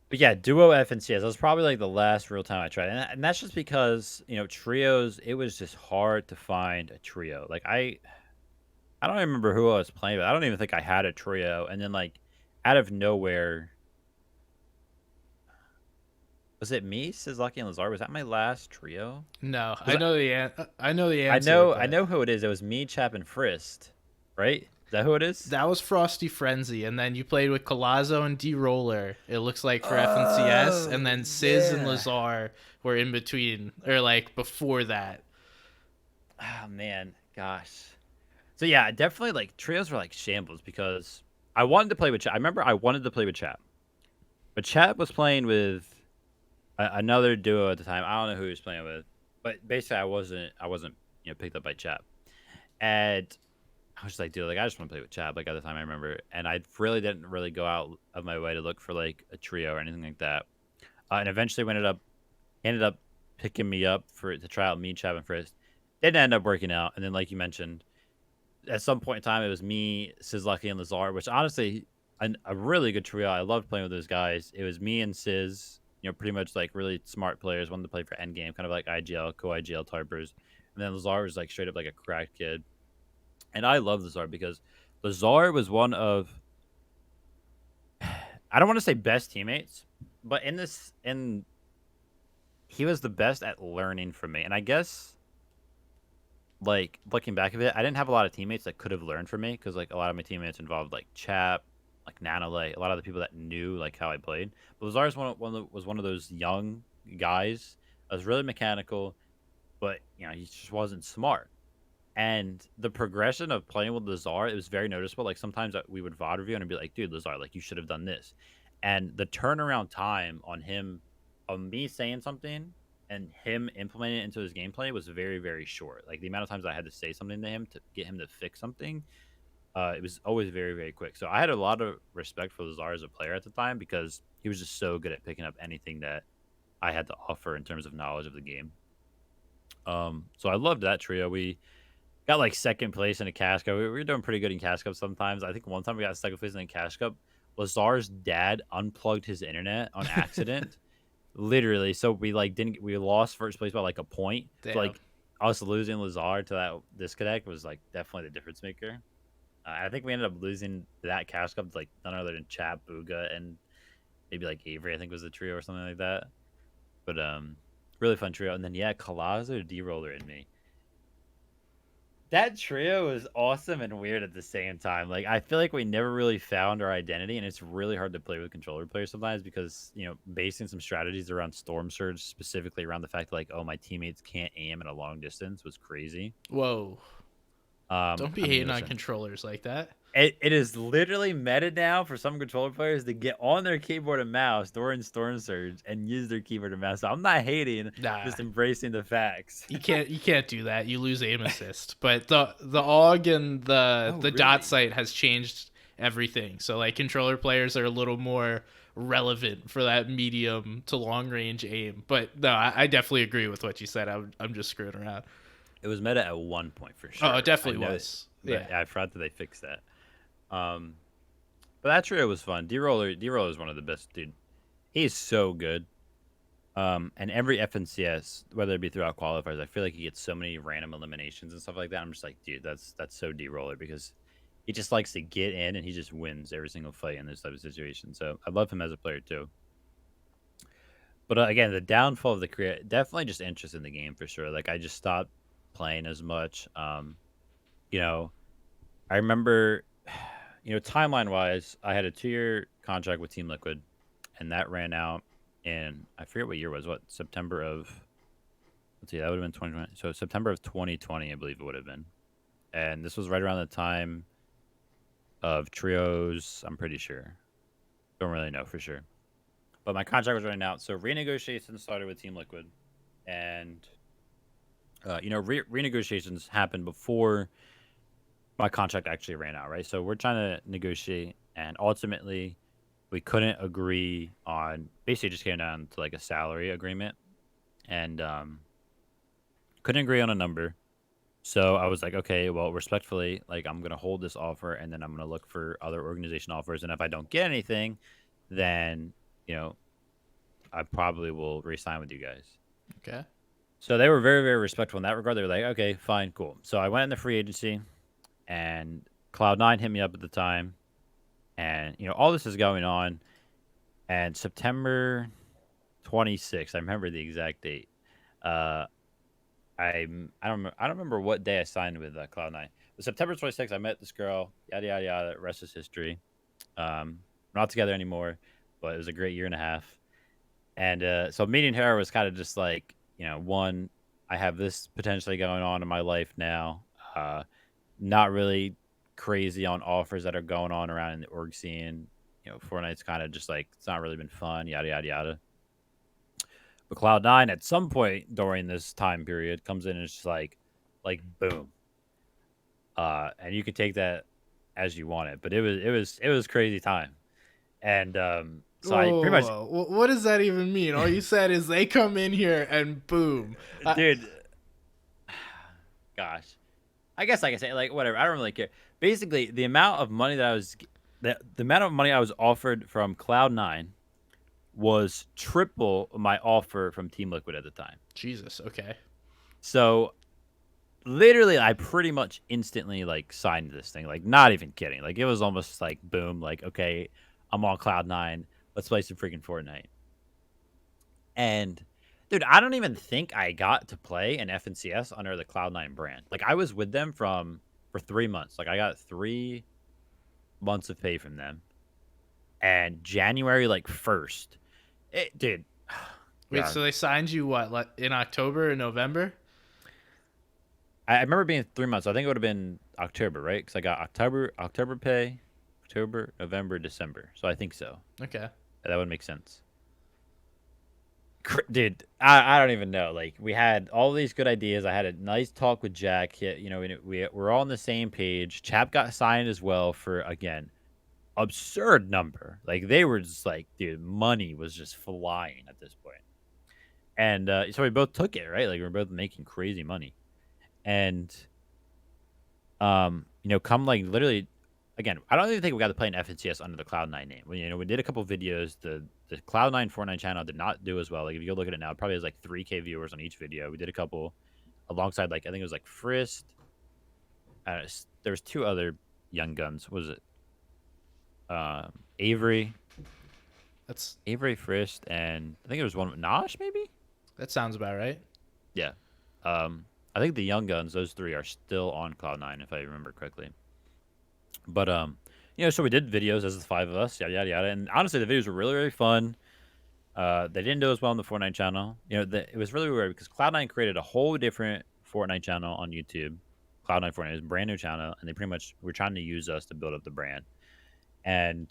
But yeah, duo FNCS. That was probably like the last real time I tried, and that's just because trios. It was just hard to find a trio. Like I don't remember who I was playing with. I don't even think I had a trio. And then like out of nowhere, was it me, Sizlaki, and Lazar? Was that my last trio? No, I Because know I know the I answer, know I but know who it is. It was me, Chap, and Frist, right? Is that who it is? that was Frosty Frenzy, and then you played with Colazzo and D Roller. It looks like for FNCS, and Oh then Sizz and yeah. Lazar were in between, or like before that. Oh man, gosh. So yeah, definitely like trios were like shambles because I wanted to play with Chap. I remember I wanted to play with Chap, but Chap was playing with another duo at the time. I don't know who he was playing with, but basically I wasn't picked up by Chap, and I was just like, dude, like I just want to play with Chap. Like at the time I remember, and I really didn't really go out of my way to look for like a trio or anything like that. And eventually we ended up picking me up to try out me, Chap, and Frist. Didn't end up working out, and then like you mentioned, at some point in time, it was me, Sizlaki, and Lazar, which honestly, a really good trio. I loved playing with those guys. It was me and Sizz, pretty much like really smart players, wanted to play for endgame, kind of like IGL, co-IGL tarpers. And then Lazar was like straight up like a cracked kid. And I love Lazar because Lazar was one of I don't want to say best teammates, but he was the best at learning from me. And I guess like looking back of it, I didn't have a lot of teammates that could have learned from me because like a lot of my teammates involved like Chap, like Nanole, a lot of the people that knew like how I played. But Lazar's was one of those young guys. I was really mechanical, but he just wasn't smart. And the progression of playing with Lazar, it was very noticeable. Like sometimes we would VOD review and I'd be like, dude, Lazar, like you should have done this. And the turnaround time on him, on me saying something and him implementing it into his gameplay was very, very short. Like the amount of times I had to say something to him to get him to fix something, it was always very, very quick. So I had a lot of respect for Lazar as a player at the time because he was just so good at picking up anything that I had to offer in terms of knowledge of the game. So I loved that trio. We got like second place in a Cash Cup. We were doing pretty good in Cash Cup sometimes. I think one time we got second place in a Cash Cup. Lazar's dad unplugged his internet on accident. Literally. So we lost first place by like a point. Damn. So like us losing Lazar to that disconnect was like definitely the difference maker. I think we ended up losing that Cash Cup to like none other than Chap, Booga, and maybe like Avery, I think was the trio or something like that. But really fun trio. And then yeah, Colazo, D-Roller, and me. That trio is awesome and weird at the same time. Like I feel like we never really found our identity, and it's really hard to play with controller players sometimes because basing some strategies around Storm Surge, specifically around the fact that like, oh, my teammates can't aim at a long distance, was crazy. Whoa. Don't be hating on listen, controllers like that. It is literally meta now for some controller players to get on their keyboard and mouse during Storm Surge and use their keyboard and mouse. So I'm not hating, just embracing the facts. You can't do that. You lose aim assist. But the AUG and the really? dot sight has changed everything. So like controller players are a little more relevant for that medium to long range aim. But no, I definitely agree with what you said. I'm just screwing around. It was meta at one point for sure. Oh, it definitely was. Yeah, I forgot that they fixed that. But that trio was fun. D-Roller is one of the best, dude. He's so good. And every FNCS, whether it be throughout qualifiers, I feel like he gets so many random eliminations and stuff like that. I'm just like, dude, that's so D-Roller because he just likes to get in and he just wins every single fight in this type of situation. So I love him as a player too. But again, the downfall of the career, definitely just interest in the game for sure. Like I just stopped playing as much. I remember, timeline wise, I had a 2-year contract with Team Liquid, and that ran out in I forget what year it was. What September of? Let's see, that would have been 2020. So September of 2020, I believe it would have been, and this was right around the time of trios. I'm pretty sure. Don't really know for sure, but my contract was running out, so renegotiations started with Team Liquid, and renegotiations happened before my contract actually ran out, right? So we're trying to negotiate, and ultimately we couldn't agree on, basically just came down to like a salary agreement, and couldn't agree on a number. So I was like, okay, well, respectfully, like I'm going to hold this offer, and then I'm going to look for other organization offers, and if I don't get anything, then, I probably will re-sign with you guys. Okay. So they were very, very respectful in that regard. They were like, okay, fine, cool. So I went in the free agency, and Cloud9 hit me up at the time, and all this is going on, and September 26th, I remember the exact date. I don't remember what day I signed with Cloud9, but September 26th, I met this girl. Yada yada yada. The rest is history. We're not together anymore, but it was a great year and a half. And so meeting her was kind of just like, one, I have this potentially going on in my life now. Not really crazy on offers that are going on around in the org scene. Fortnite's kind of just like, it's not really been fun, yada, yada, yada. But Cloud9 at some point during this time period comes in and it's just like boom. And you can take that as you want it, but it was crazy time. And so I pretty much, what does that even mean? All you said is they come in here and boom. Dude, gosh, I guess I can say like whatever. I don't really care. Basically, the amount of money that the amount of money I was offered from Cloud9 was triple my offer from Team Liquid at the time. Jesus. Okay. So literally, I pretty much instantly like signed this thing. Like not even kidding. Like it was almost like boom. Like okay, I'm on cloud nine. Let's play some freaking Fortnite. And dude, I don't even think I got to play an FNCS under the Cloud9 brand. Like I was with them for 3 months. Like I got 3 months of pay from them. And January like 1st, dude. Wait, God. so they signed you what, like in October or November? I remember being 3 months. I think it would have been October, right? Because I got October pay, October, November, December. So I think so. Okay. That would make sense. Dude, I don't even know. Like we had all these good ideas. I had a nice talk with Jack. You know, we're all on the same page. Chap got signed as well for again absurd number. Like they were just like, dude, money was just flying at this point. And so we both took it, right? Like we were both making crazy money. And you know, come like literally again, I don't even think we got to play an FNCS under the Cloud9 name. We did a couple videos. The Cloud9 Fortnite channel did not do as well. Like if you go look at it now, it probably has like 3K viewers on each video. We did a couple alongside like I think it was like Frist. There was 2 other young guns. What was it Avery, That's Frist, and I think there was one with Nosh maybe. that sounds about right. Yeah. I think the young guns, those 3 are still on Cloud9 if I remember correctly. But you know, so we did videos as the 5 of us, yada yada yada. And honestly, the videos were really really fun. They didn't do as well on the Fortnite channel. You know, it was really weird because Cloud9 created a whole different Fortnite channel on YouTube. Cloud9 Fortnite is a brand new channel, and they pretty much were trying to use us to build up the brand. And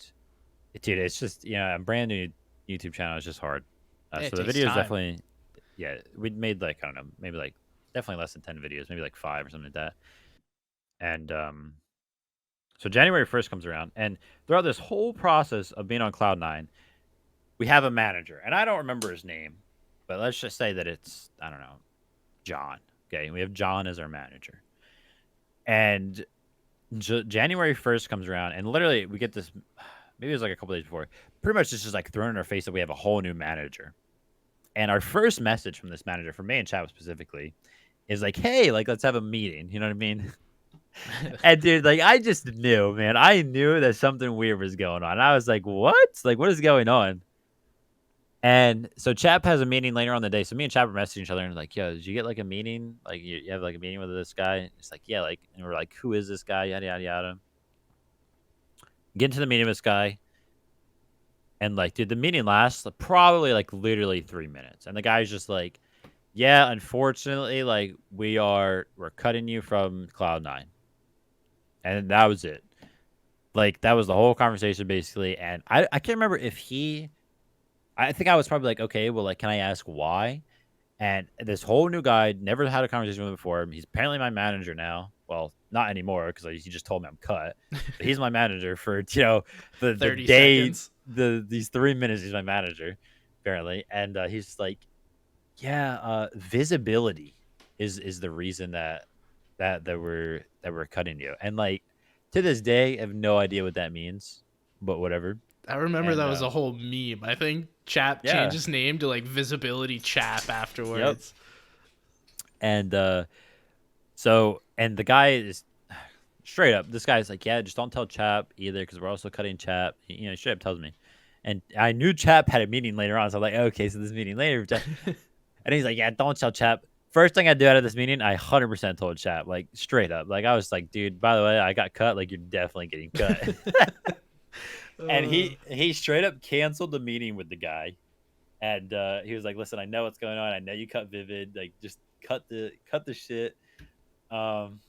dude, it's just a brand new YouTube channel is just hard. Yeah, it So the takes videos time. definitely, yeah, we made like I don't know, maybe like definitely less than 10 videos, maybe like 5 or something like that. And so January 1st comes around, and throughout this whole process of being on Cloud9, we have a manager, and I don't remember his name, but let's just say that it's I don't know, John. Okay, we have John as our manager, and January 1st comes around, and literally we get this. Maybe it was like a couple days before. Pretty much it's just like thrown in our face that we have a whole new manager. And our first message from this manager, from me and Chad specifically, is like, "Hey, like let's have a meeting." You know what I mean? And dude, like I just knew, man. I knew that something weird was going on. I was like, "What? Like what is going on?" And so Chap has a meeting later on the day. So me and Chap were messaging each other and like, "Yo, did you get like a meeting? Like you have like a meeting with this guy?" It's like, "Yeah, like," and we're like, "Who is this guy?" Yada yada yada. Get into the meeting with this guy. And like, dude, the meeting lasts probably like literally 3 minutes. And the guy's just like, "Yeah, unfortunately, like we're cutting you from Cloud9." And that was it. Like that was the whole conversation basically. And I can't remember if I think I was probably like, "Okay, well, like, can I ask why?" And this whole new guy, never had a conversation with him before. He's apparently my manager now. Well, not anymore because he just told me I'm cut. But he's my manager for the 30 day, seconds. these 3 minutes. He's my manager apparently, and he's just like, "Yeah, visibility is the reason that we're cutting you." And like to this day, I have no idea what that means, but whatever. I remember And that was a whole meme. I think Chap changed yeah, his name to like Visibility Chap yep. afterwards. And so, and the guy is straight up. This guy's like, "Yeah, just don't tell Chap either, because we're also cutting Chap." He straight up tells me. And I knew Chap had a meeting later on, so I'm like, "Okay, so this meeting later." And he's like, "Yeah, don't tell Chap." First thing I do out of this meeting, I 100% told Chap, like straight up. Like I was like, "Dude, by the way, I got cut. Like you're definitely getting cut." And Uh, he straight up canceled the meeting with the guy. And he was like, "Listen, I know what's going on. I know you cut Vivid. Like, just cut the shit." Um,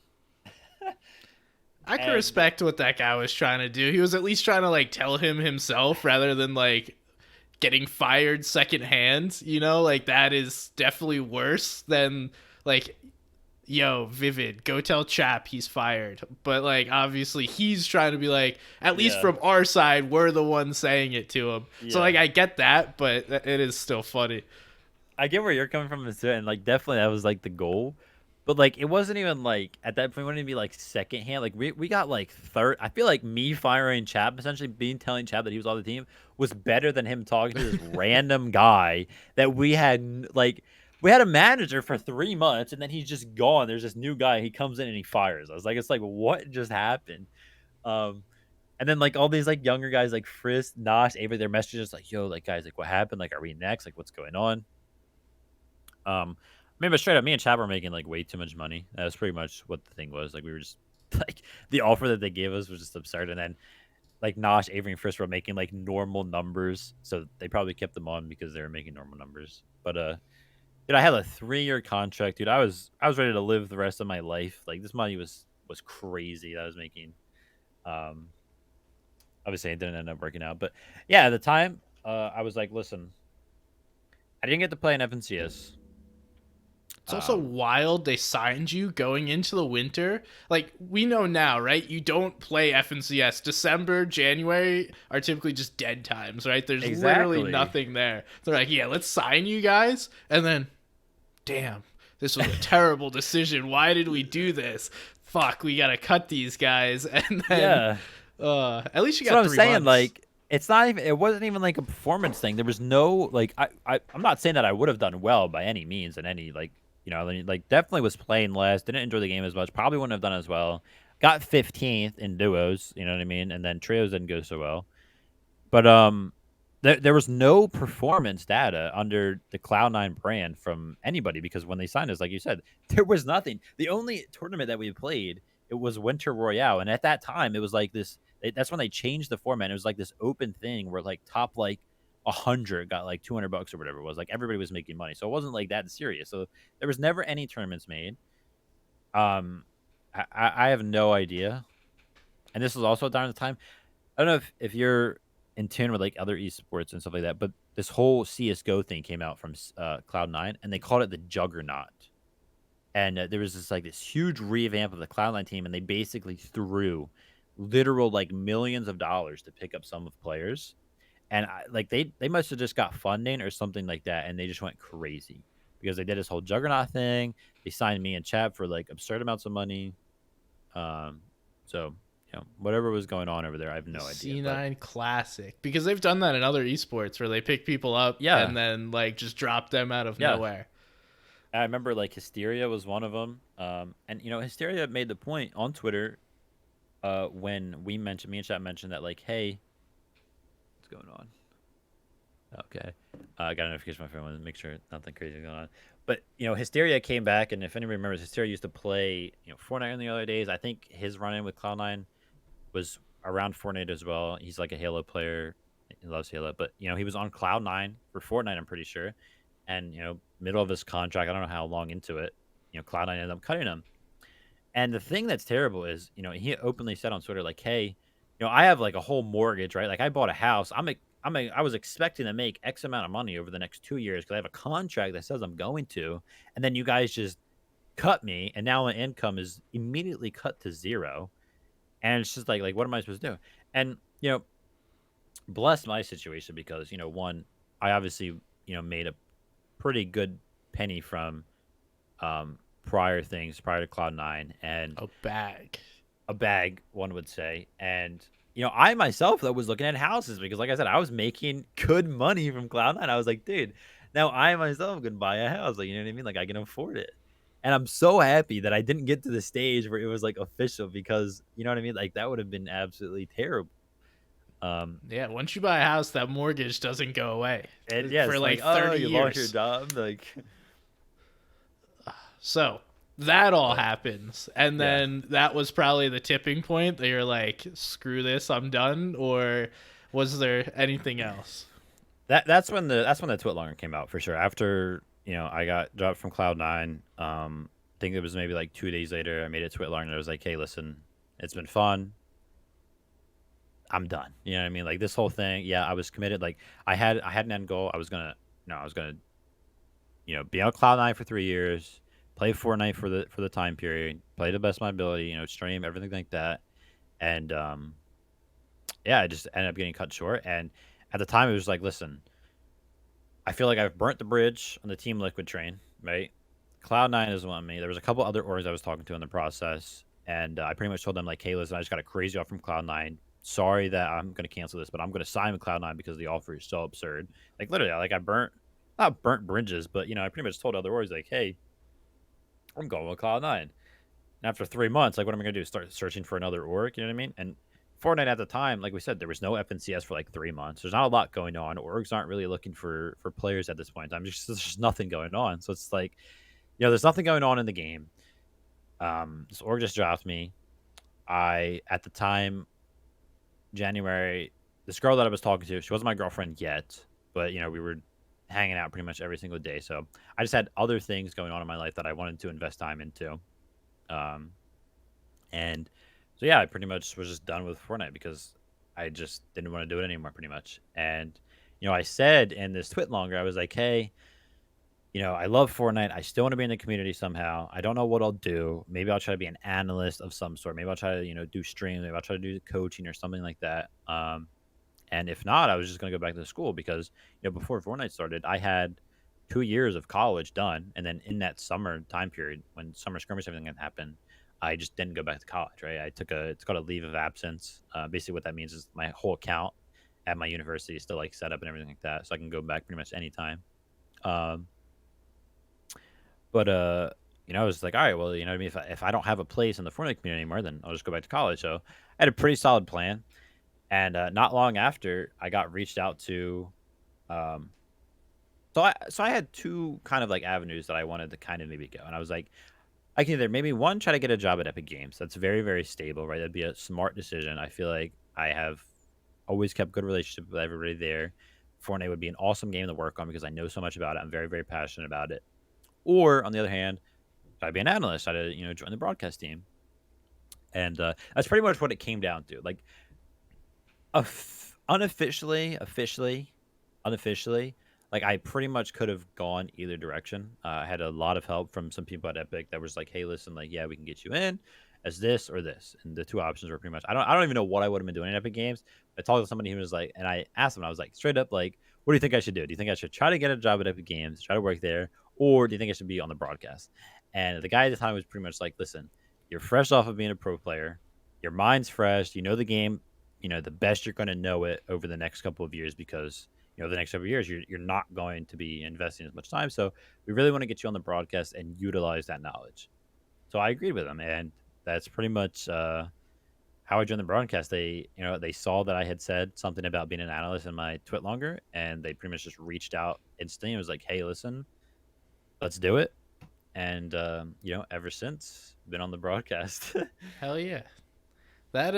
I can and respect what that guy was trying to do. He was at least trying to like tell him himself rather than like getting fired secondhand. Like that is definitely worse than like, "Yo, Vivid, go tell Chap he's fired." But like obviously he's trying to be like, at least yeah, from our side, we're the ones saying it to him. So yeah, like I get that, but it is still funny. I get where you're coming from, and like definitely that was like the goal. But like it wasn't even like at that point, it wouldn't even be like secondhand. Like we got like third. I feel like me firing Chap, essentially telling Chap that he was on the team, was better than him talking to this random guy that we had like. We had a manager for 3 months, and then he's just gone. There's this new guy. He comes in and he fires us. Like it's like what just happened? Um, And then like all these like younger guys like Frisk, Nosh, Avery, their messages like, yo, like guys, like what happened? Like, are we next? Like, what's going on? I mean, but straight up, me and Chad were making like way too much money. That was pretty much what the thing was. Like, we were just like the offer that they gave us was just absurd. And then like Nosh, Avery, and Frisk were making like normal numbers, so they probably kept them on because they were making normal numbers. But dude, I had a 3-year contract, dude. I was ready to live the rest of my life. Like this money was crazy that I was making. Um, Obviously, it didn't end up working out, but yeah, at the time, I was like, listen, I didn't get to play in FNCS. It's also wild they signed you going into the winter. Like, we know now, right? You don't play FNCS. December, January are typically just dead times, right? There's literally Exactly. nothing there. They're like, yeah, let's sign you guys. And then, damn, this was a terrible decision. Why did we do this? Fuck, we gotta cut these guys. And then, Yeah. at least you That's what got I'm three saying. months. Like, it's not even. It wasn't even like a performance thing. There was no like. I'm not saying that I would have done well by any means, and any like, like definitely was playing less. Didn't enjoy the game as much. Probably wouldn't have done as well. Got 15th in duos. You know what I mean? And then trios didn't go so well. But there was no performance data under the Cloud9 brand from anybody because when they signed us, like you said, there was nothing. The only tournament that we played, it was Winter Royale, and at that time, it was like this. That's when they changed the format. It was like this open thing where like top like 100 got like $200 or whatever it was. Like everybody was making money, so it wasn't like that serious. So there was never any tournaments made. Um, I have no idea, and this was also during the time. I don't know if you're in tune with like other esports and stuff like that, but this whole CS:GO thing came out from Cloud9, and they called it the Juggernaut. And there was this like this huge revamp of the Cloud9 team, and they basically threw literal like millions of dollars to pick up some of players, and like they must have just got funding or something like that, and they just went crazy because they did this whole Juggernaut thing. They signed me and Chad for like absurd amounts of money. Um, so whatever was going on over there, I have no idea. But C9 Classic. Because they've done that in other esports where they pick people up yeah, and then like just drop them out of yeah, nowhere. I remember like Hysteria was one of them. And Hysteria made the point on Twitter, when me and Chad mentioned that like, hey, what's going on? Okay, I got a notification on my phone. I wanted to make sure nothing crazy is going on. But Hysteria came back, and if anybody remembers, Hysteria used to play Fortnite in the other days. I think his run in with Cloud9 was around Fortnite as well. He's like a Halo player. He loves Halo, but he was on Cloud9 for Fortnite, I'm pretty sure. And middle of his contract, I don't know how long into it, Cloud9 ended up cutting him. And the thing that's terrible is, he openly said on Twitter like, "Hey, I have like a whole mortgage, right? Like I bought a house. I was expecting to make X amount of money over the next 2 years because I have a contract that says I'm going to, and then you guys just cut me, and now my income is immediately cut to zero, and it's just like what am I supposed to do?" And bless my situation because one, I obviously made a pretty good penny from prior to Cloud9, and A bag. a bag, one would say. And I myself though was looking at houses because, like I said, I was making good money from Cloud9. I was like, dude, now I myself can buy a house. Like, you know what I mean? Like I can afford it. And I'm so happy that I didn't get to the stage where it was like official because you know what I mean? Like that would have been absolutely terrible. Yeah, once you buy a house, that mortgage doesn't go away And yeah, for it's like like, oh, 30 you lost your years. job. Like, So that all but happens. And yeah. then that was probably the tipping point that you're like, screw this, I'm done. Or was there anything else? That's when the Twitlonger came out for sure. After I got dropped from Cloud9. I think it was maybe like 2 days later. I made a Twitlonger and I was like, hey, listen, it's been fun. I'm done. You know what I mean? Like this whole thing. Yeah, I was committed. Like I had an end goal. I was gonna be on Cloud9 for 3 years, play Fortnite for the time period, play the best of my ability. Stream everything like that, and yeah, I just ended up getting cut short. And at the time, it was like, listen, I feel like I've burnt the bridge on the Team Liquid train, right? Cloud9 is one of me. There was a couple other orgs I was talking to in the process, and I pretty much told them like, "Hey, listen, I just got a crazy offer from Cloud9. Sorry that I'm going to cancel this, but I'm going to sign with Cloud9 because the offer is so absurd." Like literally, like I not burnt bridges, but I pretty much told other orgs like, "Hey, I'm going with Cloud9." And after 3 months, like, what am I going to do? Start searching for another org? You know what I mean? And Fortnite at the time, like we said, there was no FNCS for like 3 months. There's not a lot going on. Orgs aren't really looking for players at this point in time. There's just nothing going on. So it's like, there's nothing going on in the game. This org just dropped me. I at the time, January, this girl that I was talking to, she wasn't my girlfriend yet, but we were hanging out pretty much every single day. So I just had other things going on in my life that I wanted to invest time into. Um, and so yeah, I pretty much was just done with Fortnite because I just didn't want to do it anymore, pretty much. And I said in this tweet longer, I was like, hey, I love Fortnite. I still want to be in the community somehow. I don't know what I'll do. Maybe I'll try to be an analyst of some sort. Maybe I'll try to, do streams. Maybe I'll try to do coaching or something like that. And if not, I was just going to go back to school because, before Fortnite started, I had 2 years of college done. And then in that summer time period, when summer skirmish, everything had happened, I just didn't go back to college, right? It's called a leave of absence. Basically what that means is my whole account at my university is still like set up and everything like that. So I can go back pretty much anytime. Um, but I was like, all right, well, you know what I mean? If I don't have a place in the Fortnite community anymore, then I'll just go back to college. So I had a pretty solid plan. And not long after, I got reached out to. Um, so I had two kind of like avenues that I wanted to kind of maybe go, and I was like, I can either maybe one try to get a job at Epic Games. That's very very stable, right? That'd be a smart decision. I feel like I have always kept good relationship with everybody there. Fortnite would be an awesome game to work on because I know so much about it. I'm very very passionate about it. Or on the other hand, I'd be an analyst. I'd join the broadcast team, and that's pretty much what it came down to. Like unofficially, unofficially, like I pretty much could have gone either direction. I had a lot of help from some people at Epic that was like, "Hey, listen, like, yeah, we can get you in as this or this." And the two options were pretty much. I don't even know what I would have been doing at Epic Games. I talked to somebody who was like, and I asked him, I was like, straight up, like, what do you think I should do? Do you think I should try to get a job at Epic Games, try to work there, or do you think I should be on the broadcast? And the guy at the time was pretty much like, listen, you're fresh off of being a pro player, your mind's fresh, you know the game, the best you're going to know it over the next couple of years because the next several years you're not going to be investing as much time. So we really want to get you on the broadcast and utilize that knowledge. So I agreed with him, and that's pretty much how I joined the broadcast. They saw that I had said something about being an analyst in my tweet longer, and they pretty much just reached out instantly and was like, "Hey, listen, let's do it." And ever since, been on the broadcast. Hell yeah. That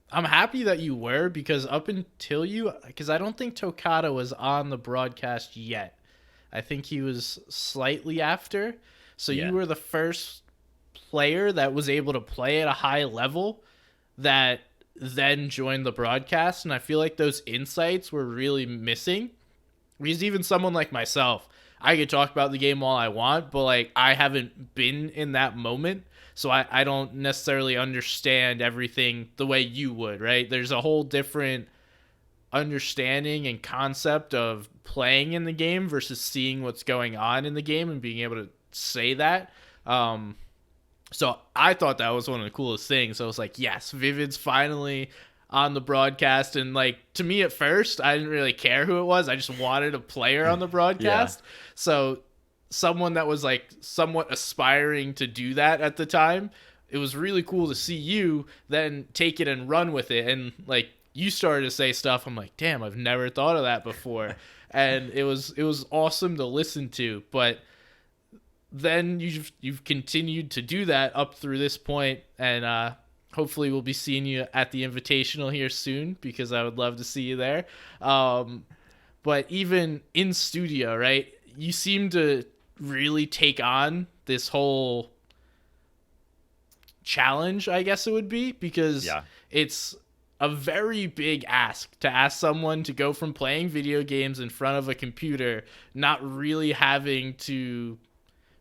I'm happy that you were, because up until because I don't think Tokata was on the broadcast yet. I think he was slightly after. So Yeah, you were the first player that was able to play at a high level that then joined the broadcast, and I feel like those insights were really missing. Because even someone like myself, I could talk about the game all I want, but like I haven't been in that moment. So I don't necessarily understand everything the way you would, right? There's a whole different understanding and concept of playing in the game versus seeing what's going on in the game and being able to say that. Um, so I thought that was one of the coolest things. I was like, yes, Vivid's finally on the broadcast. And like, to me at first, I didn't really care who it was. I just wanted a player on the yeah, broadcast. So someone that was like somewhat aspiring to do that at the time, it was really cool to see you then take it and run with it. And like, you started to say stuff, I'm like, damn, I've never thought of that before. And it was awesome to listen to. But then you've continued to do that up through this point, and hopefully we'll be seeing you at the Invitational here soon, because I would love to see you there. But even in studio, right, you seem to really take on this whole challenge, I guess it would be, because yeah, it's a very big ask to ask someone to go from playing video games in front of a computer, not really having to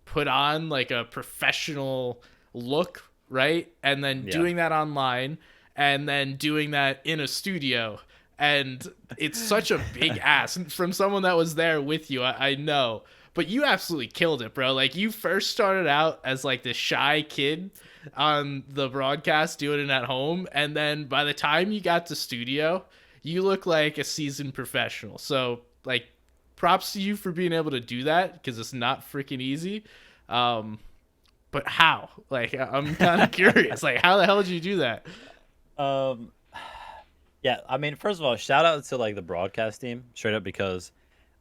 put on like a professional look, right? And then yeah. doing that online, and then doing that in a studio. And it's such a big ask from someone that was there with you. I know. But you absolutely killed it, bro. Like, you first started out as like this shy kid on the broadcast doing it at home. And then by the time you got to studio, you look like a seasoned professional. So, like, props to you for being able to do that, because it's not freaking easy. But how? Like, I'm kind of curious. Like, how the hell did you do that? Um, Yeah, I mean, first of all, shout out to like the broadcast team, straight up, because,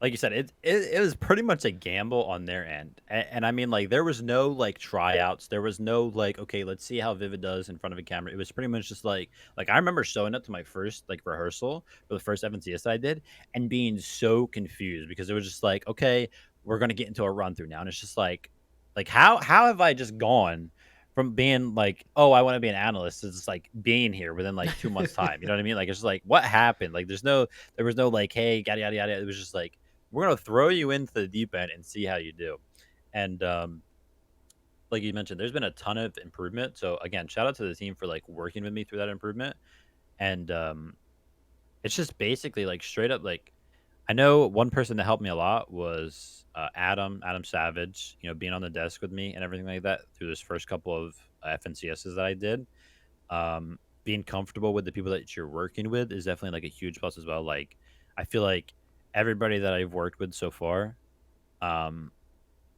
like you said, it was pretty much a gamble on their end, and I mean, like there was no like tryouts, there was no like, okay, let's see how Vivid does in front of a camera. It was pretty much just like I remember showing up to my first like rehearsal for the first FNCS I did, and being so confused because it was just like, okay, we're gonna get into a run through now, and it's just like how have I just gone from being like, "Oh, I wanna be an analyst," to just, like, being here within, like, 2 months' time, you know what I mean? Like, it's just like, what happened? Like, there was no, like, "Hey, yada, yada, yada." It was just like, "We're gonna throw you into the deep end and see how you do." And, like you mentioned, there's been a ton of improvement, so, again, shout out to the team for, like, working with me through that improvement, and, it's just basically, like, straight up, like I know one person that helped me a lot was, Adam Savage, being on the desk with me and everything like that through this first couple of FNCSs that I did. Being comfortable with the people that you're working with is definitely, like, a huge plus as well. Like, I feel like everybody that I've worked with so far, um,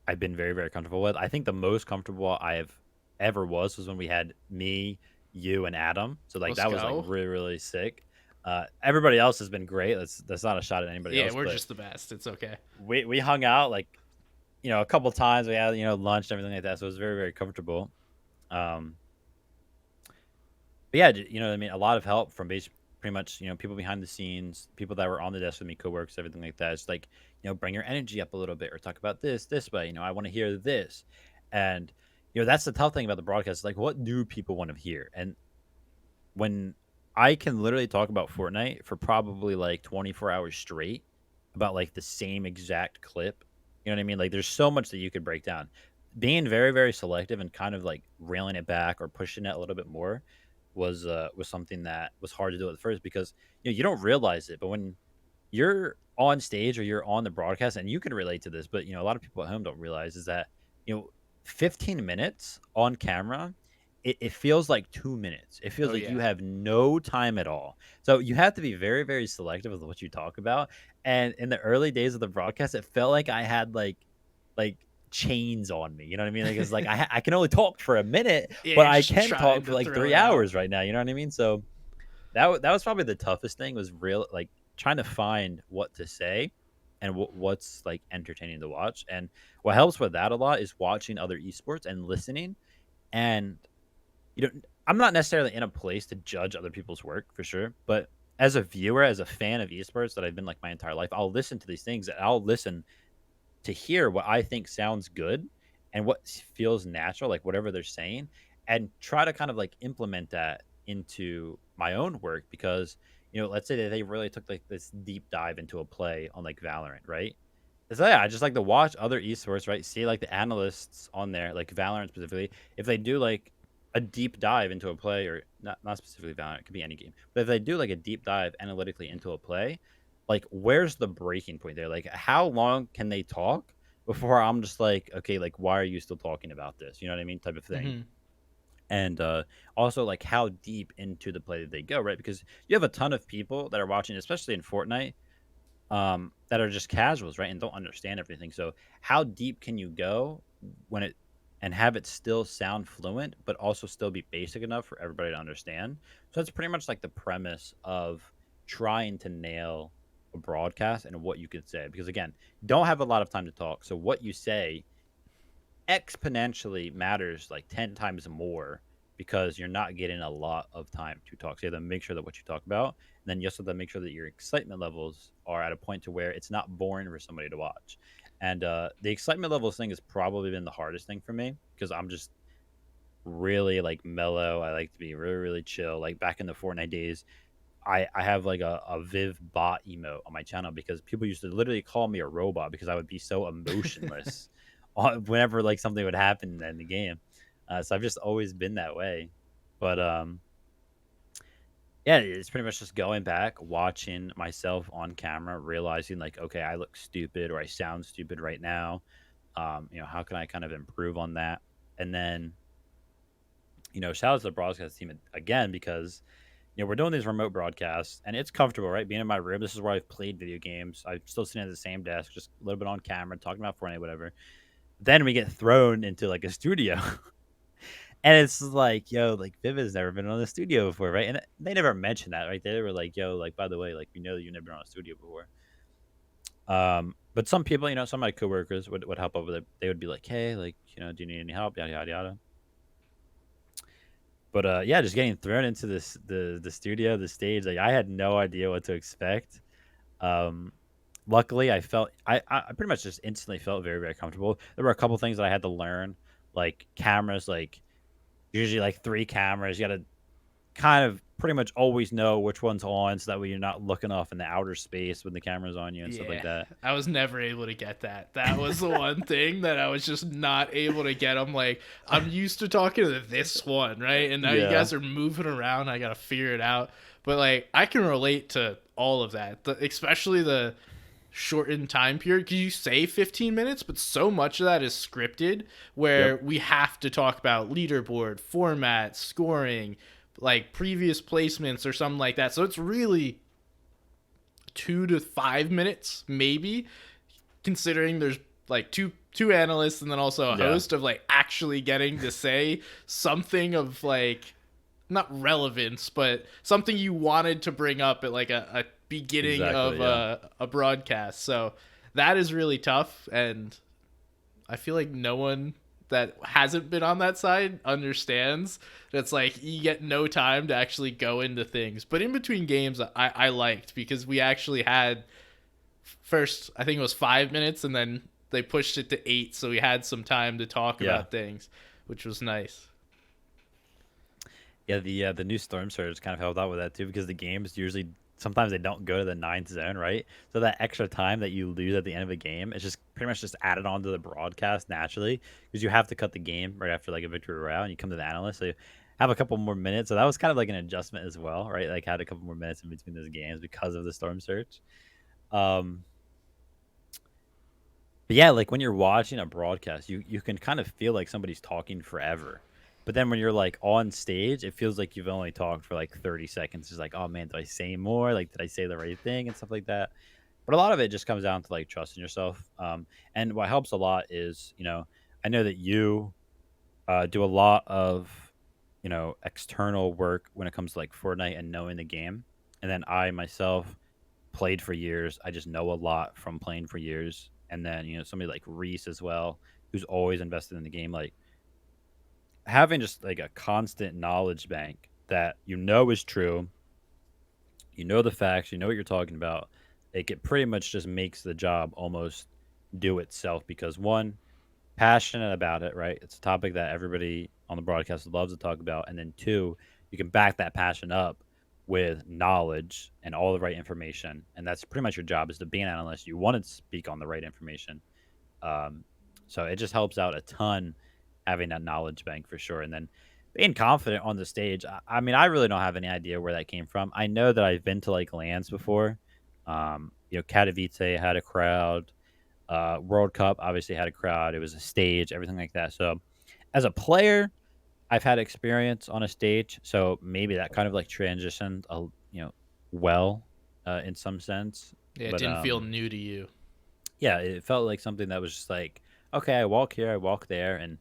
I've been very, very comfortable with. I think the most comfortable I've ever was when we had me, you, and Adam. So, like, Let's that was, like, go. really, really sick. Everybody else has been great. That's not a shot at anybody Yeah, else, we're but just the best. It's okay. we hung out, like, a couple times. We had, lunch and everything like that, so it was very, very comfortable. Um, but yeah, you know what I mean? A lot of help from pretty much, people behind the scenes, people that were on the desk with me, coworkers, everything like that. It's like, bring your energy up a little bit or talk about this way. I want to hear this. And, that's the tough thing about the broadcast. Like, what do people want to hear? And when I can literally talk about Fortnite for probably like 24 hours straight about like the same exact clip, you know what I mean? Like, there's so much that you could break down. Being very, very selective and kind of like railing it back or pushing it a little bit more was something that was hard to do at first because you don't realize it, but when you're on stage or you're on the broadcast, and you can relate to this, but a lot of people at home don't realize is that you know 15 minutes on camera, it feels like 2 minutes. It feels Oh like you yeah. have no time at all. So you have to be very, very selective with what you talk about. And in the early days of the broadcast, it felt like I had like chains on me. You know what I mean? Like it's like I can only talk for a minute, Yeah, but you're I just can trying talk for to like throw three it out. hours right now. You know what I mean? So that was probably the toughest thing was real like trying to find what to say and what's like entertaining to watch. And what helps with that a lot is watching other esports and listening. And you know, I'm not necessarily in a place to judge other people's work for sure, but as a viewer, as a fan of esports that I've been like my entire life, I'll listen to these things and I'll listen to hear what I think sounds good and what feels natural, like whatever they're saying, and try to kind of like implement that into my own work because let's say that they really took like this deep dive into a play on like Valorant, right? So yeah, I just like to watch other esports, right? See like the analysts on there, like Valorant specifically, if they do like a deep dive into a play, or not specifically Valorant, it could be any game, but if they do like a deep dive analytically into a play, like where's the breaking point there? Like how long can they talk before I'm just like, okay, like why are you still talking about this? You know what I mean? Type of thing. Hmm. And also like how deep into the play did they go, right? Because you have a ton of people that are watching, especially in Fortnite, that are just casuals, right, and don't understand everything. So how deep can you go when it and have it still sound fluent, but also still be basic enough for everybody to understand? So that's pretty much like the premise of trying to nail a broadcast and what you could say. Because again, don't have a lot of time to talk. So what you say exponentially matters like 10 times more because you're not getting a lot of time to talk. So you have to make sure that what you talk about, and then you also have to make sure that your excitement levels are at a point to where it's not boring for somebody to watch. And the excitement levels thing has probably been the hardest thing for me because I'm just really like mellow. I like to be really, really chill. Like back in the Fortnite days, I have like a Viv bot emote on my channel because people used to literally call me a robot because I would be so emotionless whenever like something would happen in the game. So I've just always been that way. But yeah, it's pretty much just going back, watching myself on camera, realizing like, okay, I look stupid or I sound stupid right now. How can I kind of improve on that? And then, shout out to the broadcast team again because we're doing these remote broadcasts and it's comfortable, right? Being in my room, this is where I've played video games. I'm still sitting at the same desk, just a little bit on camera, talking about Fortnite, whatever. Then we get thrown into like a studio And it's like, yo, like Vivid's never been on the studio before, right? And they never mentioned that, right? They were like, yo, like by the way, like we know that you've never been on a studio before. But some people, some of my coworkers would help over there. They would be like, hey, like, do you need any help? Yada yada yada. But yeah, just getting thrown into the studio, the stage, like I had no idea what to expect. Um, Luckily, I pretty much just instantly felt very very comfortable. There were a couple things that I had to learn, like cameras, like usually like three cameras. You got to kind of pretty much always know which one's on, so that way you're not looking off in the outer space when the camera's on you and stuff like Yeah, that. I was never able to get that. That was the one thing that I was just not able to get. I'm like, I'm used to talking to this one, right? And now you Yeah. guys are moving around. I got to figure it out. But like, I can relate to all of that, especially the shortened time period, because you say 15 minutes, but so much of that is scripted Yep. where we have to talk about leaderboard, format, scoring, like previous placements or something like that. So it's really 2 to 5 minutes, maybe, considering there's like two analysts and then also a Yeah. host, of like actually getting to say something of like not relevance, but something you wanted to bring up at like a beginning of Exactly. Yeah. a broadcast. So that is really tough, and I feel like no one that hasn't been on that side understands. That's like you get no time to actually go into things. But in between games, I liked, because we actually had first, I think it was 5 minutes, and then they pushed it to 8, so we had some time to talk Yeah. about things, which was nice. Yeah, the new Storm Surge kind of helped out with that too, because the games usually sometimes they don't go to the ninth zone, right? So that extra time that you lose at the end of a game is just pretty much just added on to the broadcast naturally, because you have to cut the game right after like a victory royale, and you come to the analyst, so you have a couple more minutes. So that was kind of like an adjustment as well, right? Like had a couple more minutes in between those games because of the Storm Surge. Um, but yeah, like when you're watching a broadcast, you can kind of feel like somebody's talking forever. But then when you're like on stage, it feels like you've only talked for like 30 seconds. It's like, oh man, did I say more? Like, did I say the right thing and stuff like that? But a lot of it just comes down to like trusting yourself. And what helps a lot is, I know that you do a lot of, external work when it comes to like Fortnite and knowing the game. And then I myself played for years. I just know a lot from playing for years. And then, somebody like Reese as well, who's always invested in the game. Like having just like a constant knowledge bank that is true, the facts, you know what you're talking about. It pretty much just makes the job almost do itself, because one, passionate about it, right? It's a topic that everybody on the broadcast loves to talk about. And then two, you can back that passion up with knowledge and all the right information. And that's pretty much your job, is to be an analyst. You want to speak on the right information. Um, so it just helps out a ton having that knowledge bank for sure. And then being confident on the stage. I mean, I really don't have any idea where that came from. I know that I've been to like lands before. Katowice had a crowd. World Cup obviously had a crowd. It was a stage, everything like that. So as a player, I've had experience on a stage. So maybe that kind of like transitioned, well, in some sense. Yeah, it But didn't feel new to you. yeah, it felt like something that was just like, okay, I walk here, I walk there, and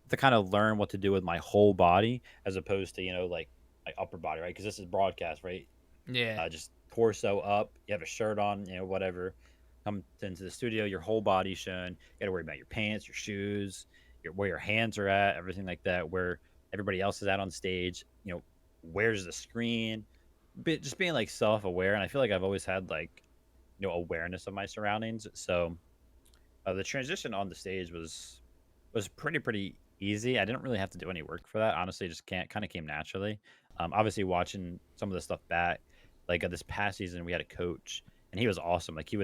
to kind of learn what to do with my whole body, as opposed to like my upper body, right? Because this is broadcast, right? Yeah. Just torso up. You have a shirt on, whatever. Come into the studio, your whole body's shown. You got to worry about your pants, your shoes, where your hands are at, everything like that. Where everybody else is at on stage. Where's the screen? Just being like self-aware, and I feel like I've always had like awareness of my surroundings. So the transition on the stage was pretty easy. I didn't really have to do any work for that. Honestly, just can't kind of came naturally. Obviously, watching some of the stuff back, like this past season, we had a coach, and he was awesome. Like he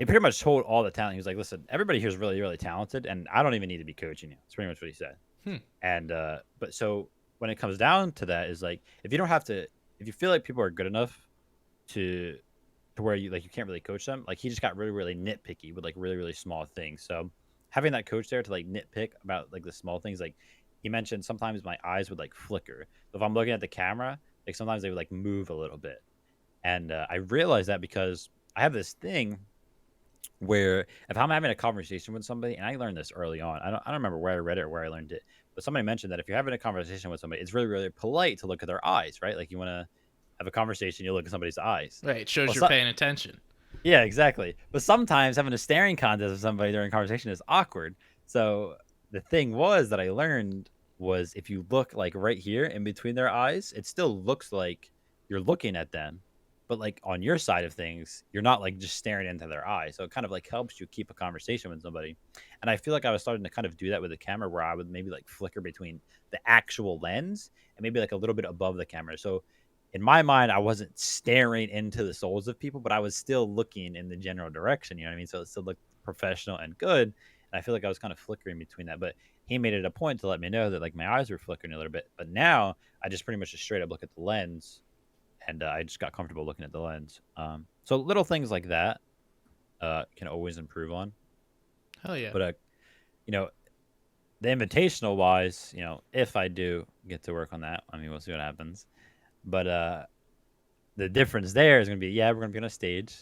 pretty much told all the talent. He was like, "Listen, everybody here is really really talented, and I don't even need to be coaching you." That's pretty much what he said. Hmm. And but so when it comes down to that, is like if you don't have to, if you feel like people are good enough to where you can't really coach them, like he just got really really nitpicky with like really really small things. So having that coach there to like nitpick about like the small things, like he mentioned sometimes my eyes would like flicker. So if I'm looking at the camera, like sometimes they would like move a little bit. And I realized that because I have this thing where if I'm having a conversation with somebody, and I learned this early on, I don't remember where I read it or where I learned it, but somebody mentioned that if you're having a conversation with somebody, it's really, really polite to look at their eyes, right? Like you want to have a conversation, you look at somebody's eyes. Right. It Well, shows you're paying attention. yeah, exactly. But sometimes having a staring contest with somebody during conversation is awkward. So the thing was that I learned was if you look like right here in between their eyes, it still looks like you're looking at them. But like on your side of things, you're not like just staring into their eyes. So it kind of like helps you keep a conversation with somebody. And I feel like I was starting to kind of do that with the camera where I would maybe like flicker between the actual lens and maybe like a little bit above the camera. So in my mind, I wasn't staring into the souls of people, but I was still looking in the general direction. You know what I mean? So it still looked professional and good. And I feel like I was kind of flickering between that. But he made it a point to let me know that like my eyes were flickering a little bit. But now I just pretty much just straight up look at the lens, and I just got comfortable looking at the lens. So little things like that can always improve on. Hell yeah. But you know, the invitational wise, if I do get to work on that, I mean, we'll see what happens. But the difference there is going to be, yeah, we're going to be on a stage,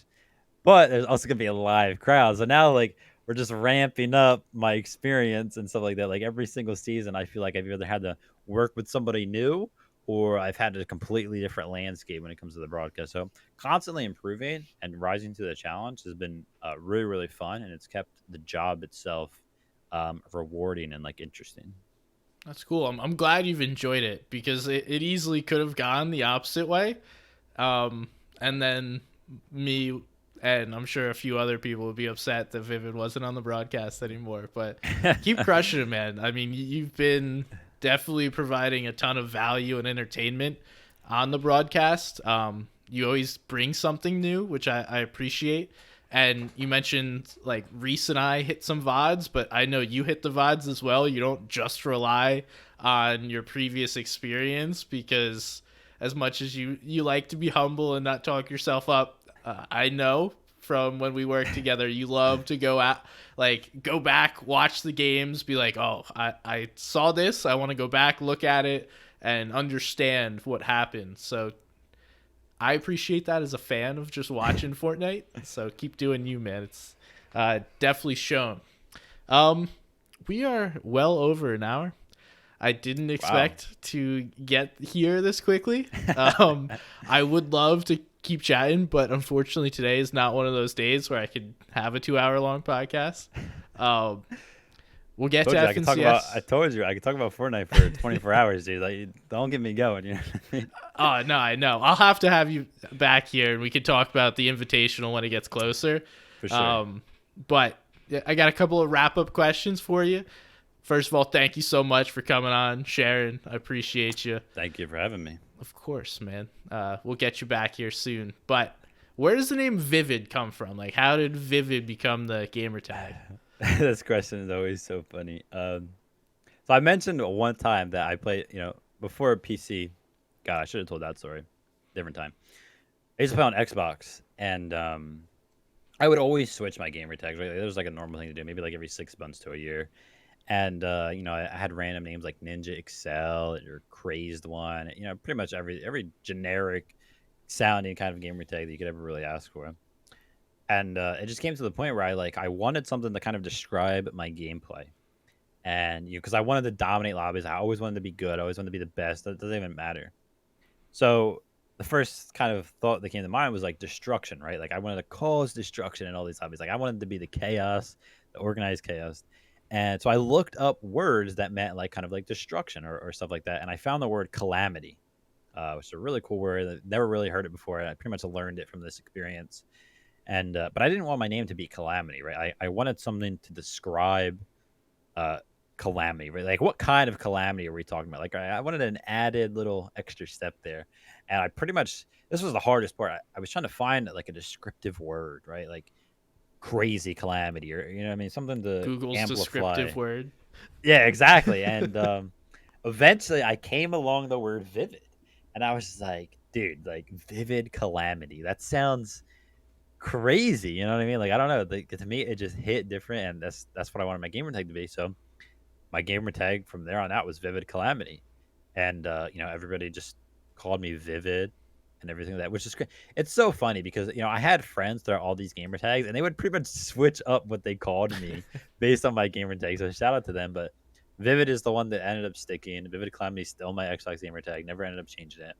but there's also going to be a live crowd. So now, like, we're just ramping up my experience and stuff like that. Like every single season, I feel like I've either had to work with somebody new or I've had a completely different landscape when it comes to the broadcast. So constantly improving and rising to the challenge has been really, really fun, and it's kept the job itself rewarding and like interesting. That's cool. I'm glad you've enjoyed it because it easily could have gone the opposite way. And then me and I'm sure a few other people would be upset that Vivid wasn't on the broadcast anymore. But keep crushing it, man. I mean, you've been definitely providing a ton of value and entertainment on the broadcast. You always bring something new, which I appreciate. And you mentioned like Reese and I hit some VODs, but I know you hit the VODs as well. You don't just rely on your previous experience because as much as you like to be humble and not talk yourself up, I know from when we worked together, you love to go out, like go back, watch the games, be like, oh, I saw this. I want to go back, look at it and understand what happened. So I appreciate that as a fan of just watching Fortnite. So keep doing you, man. It's definitely shown. We are well over an hour. I didn't Wow. expect to get here this quickly. I would love to keep chatting, but unfortunately today is not one of those days where I could have a 2 hour long podcast. Um, we'll get to Told you I could talk about. I FNCS. told you I could talk about Fortnite for 24 hours, dude. Like, don't get me going. You know what I mean? Oh no, I know. I'll have to have you back here, and we can talk about the invitational when it gets closer. For sure. Um, but yeah, I got a couple of wrap up questions for you. First of all, thank you so much for coming on, Sharon. I appreciate you. Thank you for having me. Of course, man. We'll get you back here soon. But where does the name Vivid come from? Like, how did Vivid become the gamer tag? This question is always so funny. So I mentioned one time that I played, before PC. God, I should have told that story. Different time. I used to play on Xbox, and I would always switch my gamer tags. Right? It was like a normal thing to do, maybe like every 6 months to a year. And I had random names like Ninja Excel or Crazed One. Pretty much every generic sounding kind of gamer tag that you could ever really ask for. And it just came to the point where I wanted something to kind of describe my gameplay, and because I wanted to dominate lobbies, I always wanted to be good, I always wanted to be the best. That doesn't even matter. So the first kind of thought that came to mind was like destruction, right? Like I wanted to cause destruction in all these hobbies. Like I wanted to be the chaos, the organized chaos. And so I looked up words that meant like kind of like destruction or stuff like that. And I found the word calamity, which is a really cool word. I never really heard it before. And I pretty much learned it from this experience. And but I didn't want my name to be calamity, right? I wanted something to describe uh, calamity, right? Like, what kind of calamity are we talking about? Like, I wanted an added little extra step there, and I pretty much this was the hardest part. I was trying to find like a descriptive word, right? Like crazy calamity, or what I mean, something to Google's amplify. descriptive word. Yeah, exactly. And eventually, I came along the word vivid, and I was just like, dude, like vivid calamity. That sounds crazy. You know what I mean? Like I don't know. Like, to me, it just hit different, and that's what I wanted my gamer tag to be. So my gamer tag from there on out was Vivid Calamity, and everybody just called me Vivid. and everything like that, which is great. It's so funny because I had friends throughout all these gamer tags, and they would pretty much switch up what they called me based on my gamer tag. So shout out to them. But Vivid is the one that ended up sticking. Vivid Calamity is still my Xbox gamer tag. Never ended up changing it.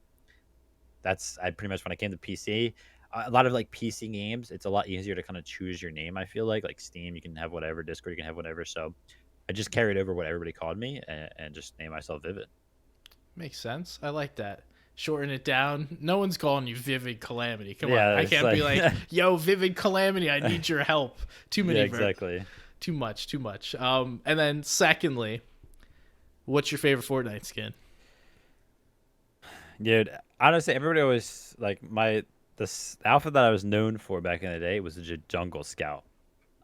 I pretty much when I came to PC, a lot of like PC games, it's a lot easier to kind of choose your name. I feel like Steam, you can have whatever. Discord, you can have whatever. So I just carried over what everybody called me and just named myself Vivid. Makes sense. I like that. Shorten it down. No one's calling you Vivid Calamity. Come Yeah, on. I it's can't be like- like, yo, Vivid Calamity, I need your help. Too many Yeah, exactly. too much. And then secondly, what's your favorite Fortnite skin? Dude, honestly, everybody always like this outfit that I was known for back in the day was the Jungle Scout.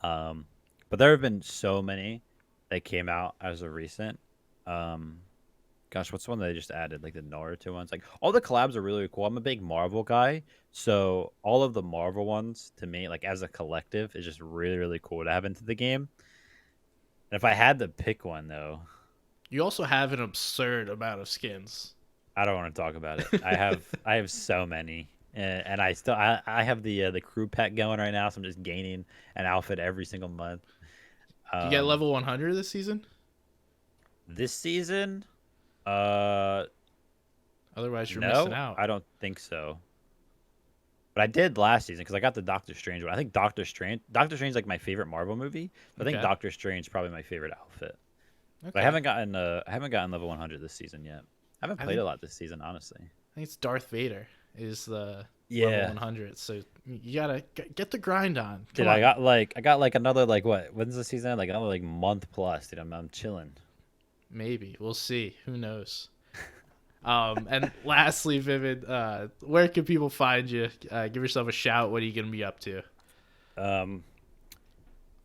But there have been so many that came out as of recent. Um, Gosh, what's the one that they just added? Like the Naruto ones. Like all the collabs are really cool. I'm a big Marvel guy, so all of the Marvel ones to me, like as a collective, is just really really cool to have into the game. And if I had to pick one though, You also have an absurd amount of skins. I don't want to talk about it. I have so many, and I have the crew pack going right now, so I'm just gaining an outfit every single month. You get level 100 this season? This season, uh, Otherwise, you're no, missing out. I don't think so. But I did last season because I got the Doctor Strange one. I think Doctor Strange is like my favorite Marvel movie. So I think Okay. Doctor Strange is probably my favorite outfit. But Okay. I haven't gotten level 100 this season yet. I haven't I played think- a lot this season, honestly. I think it's Darth Vader is the Yeah. level 100. So you gotta get the grind on. Dude, Come on. I got like another like what? When's the season? Like another like month plus, dude. I'm chilling. Maybe we'll see. Who knows? And lastly, Vivid, where can people find you? Give yourself a shout. What are you gonna be up to?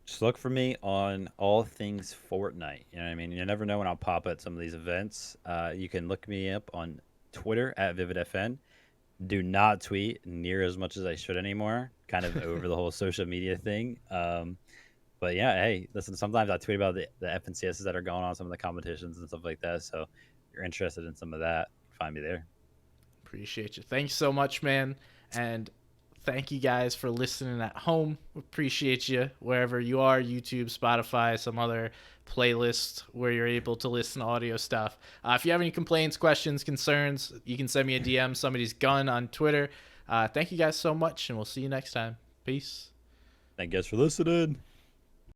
Just look for me on all things Fortnite. You know what I mean? You never know when I'll pop at some of these events. You can look me up on Twitter at VividFN. Do not tweet near as much as I should anymore. Kind of over the whole social media thing. But yeah, hey, listen. Sometimes I tweet about the FNCSs that are going on, some of the competitions and stuff like that. So if you're interested in some of that, find me there. Appreciate you. Thanks so much, man. And thank you guys for listening at home. Appreciate you wherever you are, YouTube, Spotify, some other playlist where you're able to listen to audio stuff. If you have any complaints, questions, concerns, you can send me a DM, somebody's gun on Twitter. Thank you guys so much, and we'll see you next time. Peace. Thank you guys for listening.